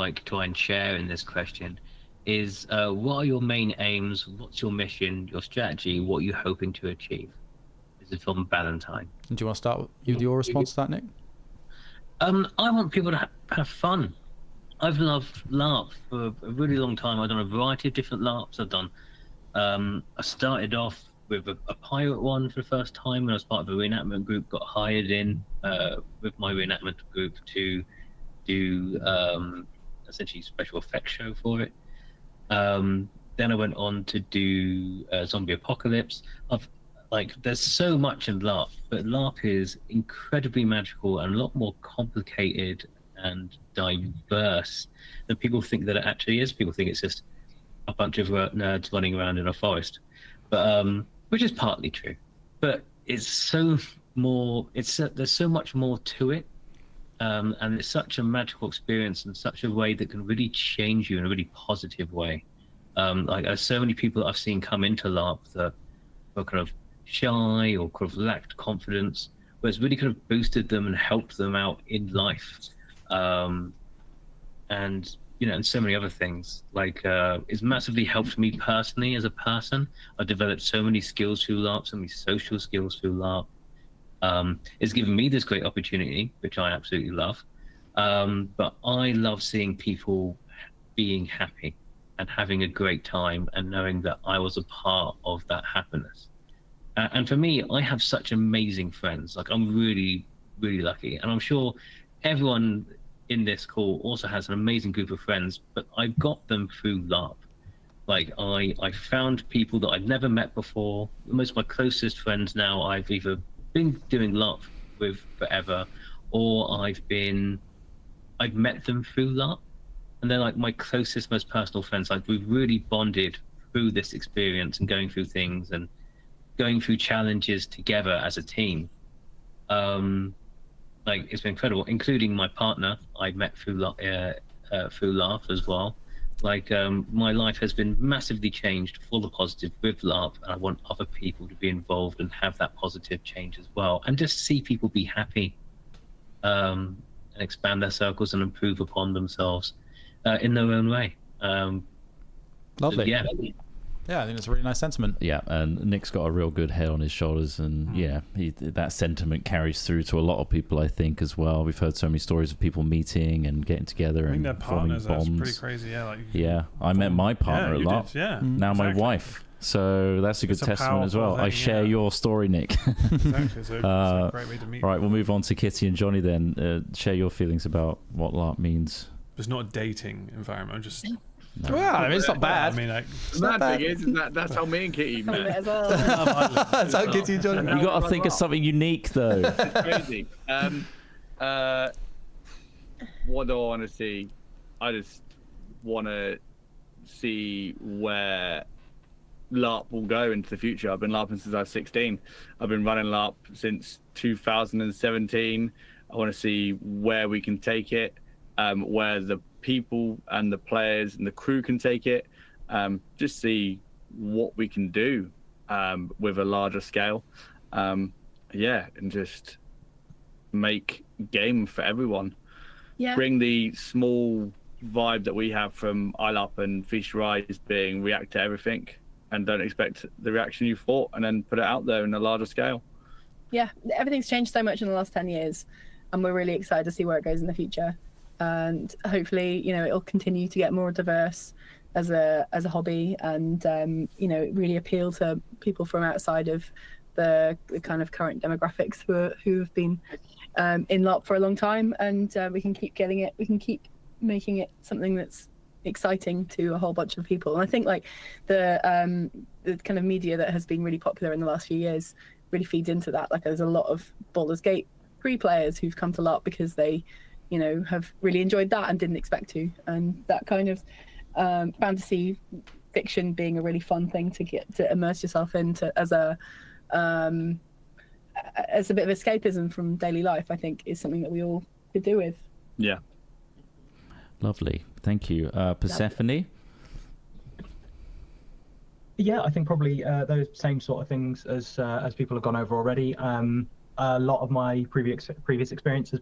and share in this question is what are your main aims? What's your mission? Your strategy? What are you hoping to achieve? This is from Valentine. And do you want to start with your response to that, Nick? I want people to have fun. I've loved LARP for a really long time. I've done a variety of different LARPs. I've done. I started off with a pirate one for the first time when I was part of a reenactment group. Got hired in with my reenactment group to do essentially special effects show for it. then I went on to do Zombie Apocalypse. There's so much in LARP, but LARP is incredibly magical and a lot more complicated and diverse than people think that it actually is. People think it's just a bunch of nerds running around in a forest, but which is partly true. But it's so more. There's so much more to it, and it's such a magical experience in such a way that can really change you in a really positive way. There's so many people that I've seen come into LARP that were kind of shy or kind of lacked confidence, but it's really kind of boosted them and helped them out in life, and and so many other things. It's massively helped me personally as a person. I've developed so many skills through LARP, so many social skills through LARP. It's given me this great opportunity, which I absolutely love, but I love seeing people being happy and having a great time and knowing that I was a part of that happiness. And for me, I have such amazing friends. I'm really, really lucky. And I'm sure everyone in this call also has an amazing group of friends, but I've got them through LARP. I found people that I've never met before. Most of my closest friends now I've either been doing LARP with forever, or I've met them through LARP. And they're my closest, most personal friends. We've really bonded through this experience and going through things and going through challenges together as a team. It's been incredible, including my partner I met through LARP as well. My life has been massively changed for the positive with LARP, and I want other people to be involved and have that positive change as well, and just see people be happy, and expand their circles and improve upon themselves in their own way. Lovely. Yeah. Yeah, I think it's a really nice sentiment. Yeah, and Nick's got a real good head on his shoulders, and that sentiment carries through to a lot of people, I think, as well. We've heard so many stories of people meeting and getting together and their forming partners. bonds. That's pretty crazy. Yeah, I met my partner a lot. Yeah, now exactly. my wife. So that's a good testament as well. Thing, I share your story, Nick. Exactly. So it's a great way to meet. Right, we'll move on to Kitty and Johnny then. Share your feelings about what LARP means. It's not a dating environment. I'm just. No. Well, I mean, it's not bad. I mean, the mad thing is that's how me and Kitty met. As well. That's how Kitty and Johnny met. You got to think of something unique, though. It's crazy. What do I want to see? I just want to see where LARP will go into the future. I've been LARPing since I was 16. I've been running LARP since 2017. I want to see where we can take it, where the people and the players and the crew can take it, just see what we can do with a larger scale, and just make game for everyone. Bring the small vibe that we have from ILAP and Feast Your Eyes being react to everything and don't expect the reaction you thought, and then put it out there in a larger scale. Everything's changed so much in the last 10 years, and we're really excited to see where it goes in the future. And hopefully, it'll continue to get more diverse as a hobby, and really appeal to people from outside of the kind of current demographics who have been in LARP for a long time. And we can keep making it something that's exciting to a whole bunch of people. And I think the kind of media that has been really popular in the last few years really feeds into that. There's a lot of Baldur's Gate 3 players who've come to LARP because they have really enjoyed that and didn't expect to. And that kind of fantasy fiction being a really fun thing to get to immerse yourself into as a bit of escapism from daily life, I think is something that we all could do with. Yeah. Lovely. Thank you. Persephone? Yeah, I think probably those same sort of things as people have gone over already. A lot of my previous experience has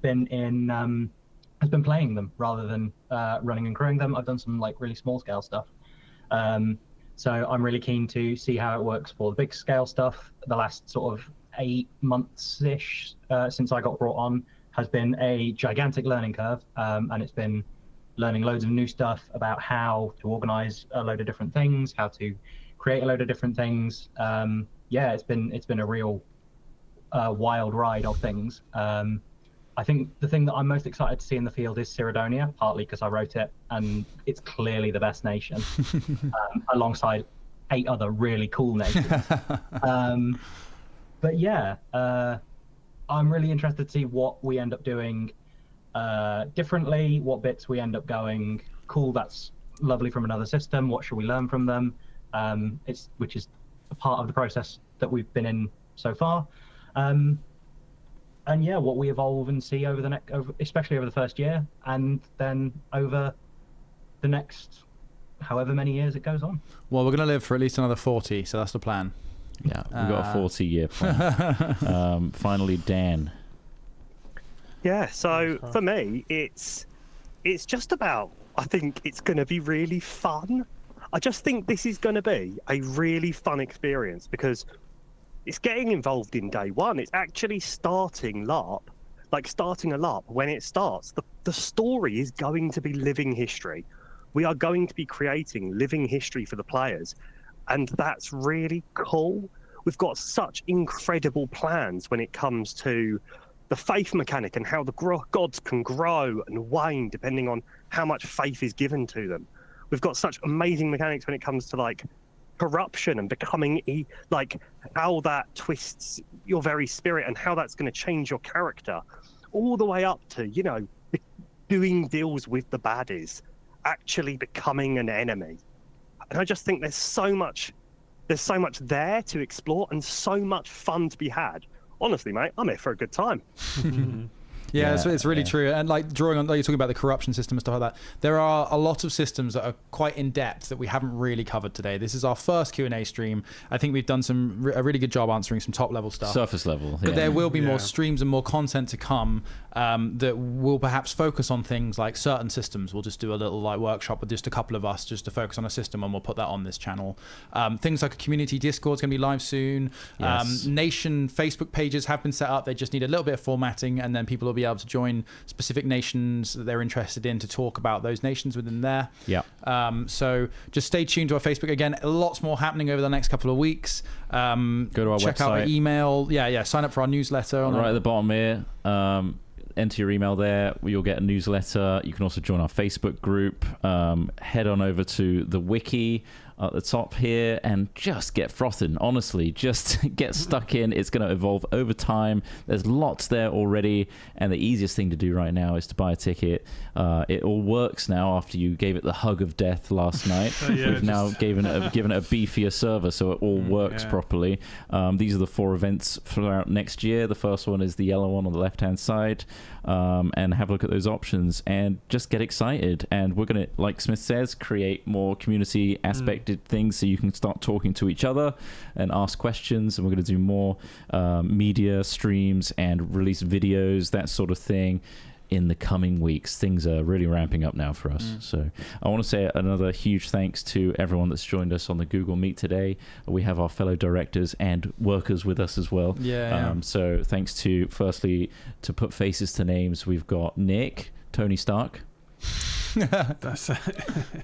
been playing them rather than running and crewing them. I've done some really small scale stuff, so I'm really keen to see how it works for the big scale stuff. The last sort of 8 months ish since I got brought on has been a gigantic learning curve, and it's been learning loads of new stuff about how to organize a load of different things, how to create a load of different things. It's been a real wild ride of things. I I think the thing that I'm most excited to see in the field is Cyridonia, partly because I wrote it and it's clearly the best nation, alongside 8 other really cool nations. But yeah, I'm really interested to see what we end up doing differently, what bits we end up going, cool, that's lovely from another system, what should we learn from them, which is a part of the process that we've been in so far. And yeah, what we evolve and see over the especially over the first year, and then over the next however many years it goes on. Well, we're going to live for at least another 40, so that's the plan. Yeah, we've got a 40-year plan. Finally, Dan. Yeah, so for me, it's just about, I think it's going to be really fun. I just think this is going to be a really fun experience because it's getting involved in day one. It's actually starting LARP, like starting a LARP when it starts. The story is going to be living history. We are going to be creating living history for the players. And that's really cool. We've got such incredible plans when it comes to the faith mechanic and how the gods can grow and wane depending on how much faith is given to them. We've got such amazing mechanics when it comes to like corruption and becoming like how that twists your very spirit and how that's going to change your character, all the way up to, you know, doing deals with the baddies, actually becoming an enemy. And I just think there's so much there to explore and so much fun to be had. Honestly, mate, I'm here for a good time. Yeah, it's really true. And like drawing on, like you're talking about the corruption system and stuff like that, there are a lot of systems that are quite in depth that we haven't really covered today. This is our first Q&A stream. I think we've done a really good job answering some top level stuff. Surface level. But there will be more Yeah. streams and more content to come that will perhaps focus on things like certain systems. We'll just do a little like workshop with just a couple of us just to focus on a system, and we'll put that on this channel. Things like a community Discord is going to be live soon. Yes. Nation Facebook pages have been set up. They just need a little bit of formatting, and then people will be able to join specific nations that they're interested in to talk about those nations within there. Yeah. So just stay tuned to our Facebook. Again, lots more happening over the next couple of weeks. Go to our check out our website. email. Yeah. Sign up for our newsletter. Right at the bottom here. Enter your email there. You'll get a newsletter. You can also join our Facebook group. Head on over to the Wiki at the top here and just get frothing. Honestly, just get stuck in. It's going to evolve over time. There's lots there already, and the easiest thing to do right now is to buy a ticket. It all works now after you gave it the hug of death last night. We've now given it a beefier server, so it all works properly. These are the 4 events throughout next year. The first one is the yellow one on the left-hand side. And have a look at those options and just get excited. And we're going to, like Smith says, create more community aspected things so you can start talking to each other and ask questions. And we're going to do more media streams and release videos, that sort of thing, in the coming weeks. Things are really ramping up now for us. So I want to say another huge thanks to everyone that's joined us on the Google Meet today. We have our fellow directors and workers with us as well. So thanks to, firstly, to put faces to names, we've got Nick, Tony Stark. That's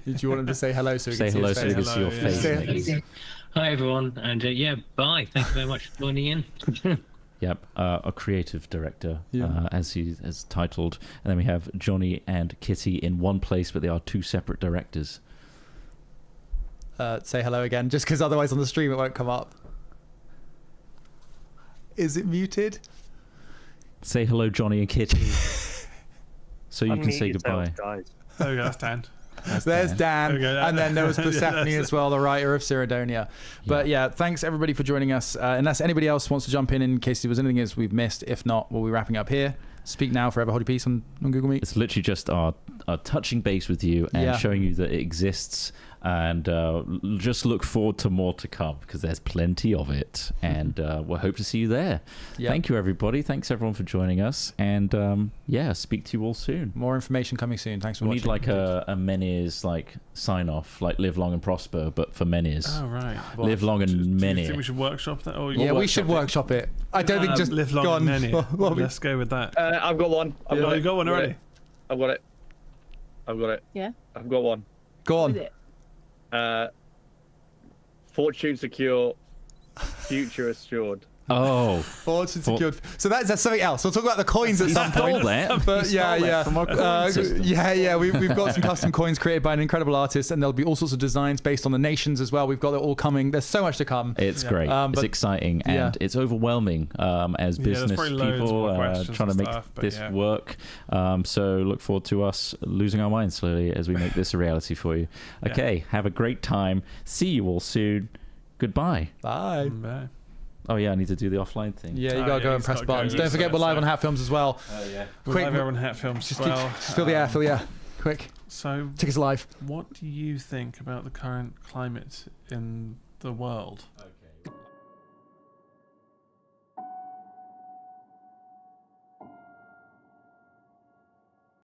Did you want him to say hello so we Say can hello see so his we face? can see your face. Nick. Hi everyone, and bye. Thank you very much for joining in. Yep, a creative director, as he is titled. And then we have Johnny and Kitty in one place, but they are 2 separate directors. Say hello again, just because otherwise on the stream it won't come up. Is it muted? Say hello, Johnny and Kitty. So you can say goodbye. Guys. there we go. That's Dan. There's Dan. Okay, And then there was Persephone Yes. as well, the writer of Cyridonia. But yeah, thanks everybody for joining us. Unless anybody else wants to jump in case there was anything else we've missed. If not, we'll be wrapping up here. Speak now, forever hold your peace on Google Meet. It's literally just our touching base with you and showing you that it exists, and just look forward to more to come because there's plenty of it, and we'll hope to see you there. Thank you, everybody. Thanks everyone for joining us, and speak to you all soon. More information coming soon. Thanks for We watching. need like a Menhirs like sign off, like live long and prosper, but for Menhirs. Oh right. Live long and Do you Menhir. think we should workshop that? Or Yeah, we should workshop it. I don't think just live long gone. and Menhir. Let's go with that. I've got one. You got one already? I've got it. Yeah. I've got one. Go What is on. it? Fortune secure, future assured. Oh, Forged and secured. So that's something else. We'll talk about the coins at some stole point. that. But He stole that from our coin system. We've got some custom coins created by an incredible artist, and there'll be all sorts of designs based on the nations as well. We've got it all coming. There's so much to come. It's great. It's but- exciting, and it's overwhelming as there's business probably loads people more questions trying to and make stuff, but this work. So look forward to us losing our minds slowly as we make this a reality for you. Okay, have a great time. See you all soon. Goodbye. Bye. Bye. Oh yeah, I need to do the offline thing. Yeah, you gotta go and he's press gotta go. buttons. Don't forget we're live on Hat Films as well. Oh yeah. We're Quick, live over on Hat Films as well. just fill the air. Quick, So, take us live. what do you think about the current climate in the world?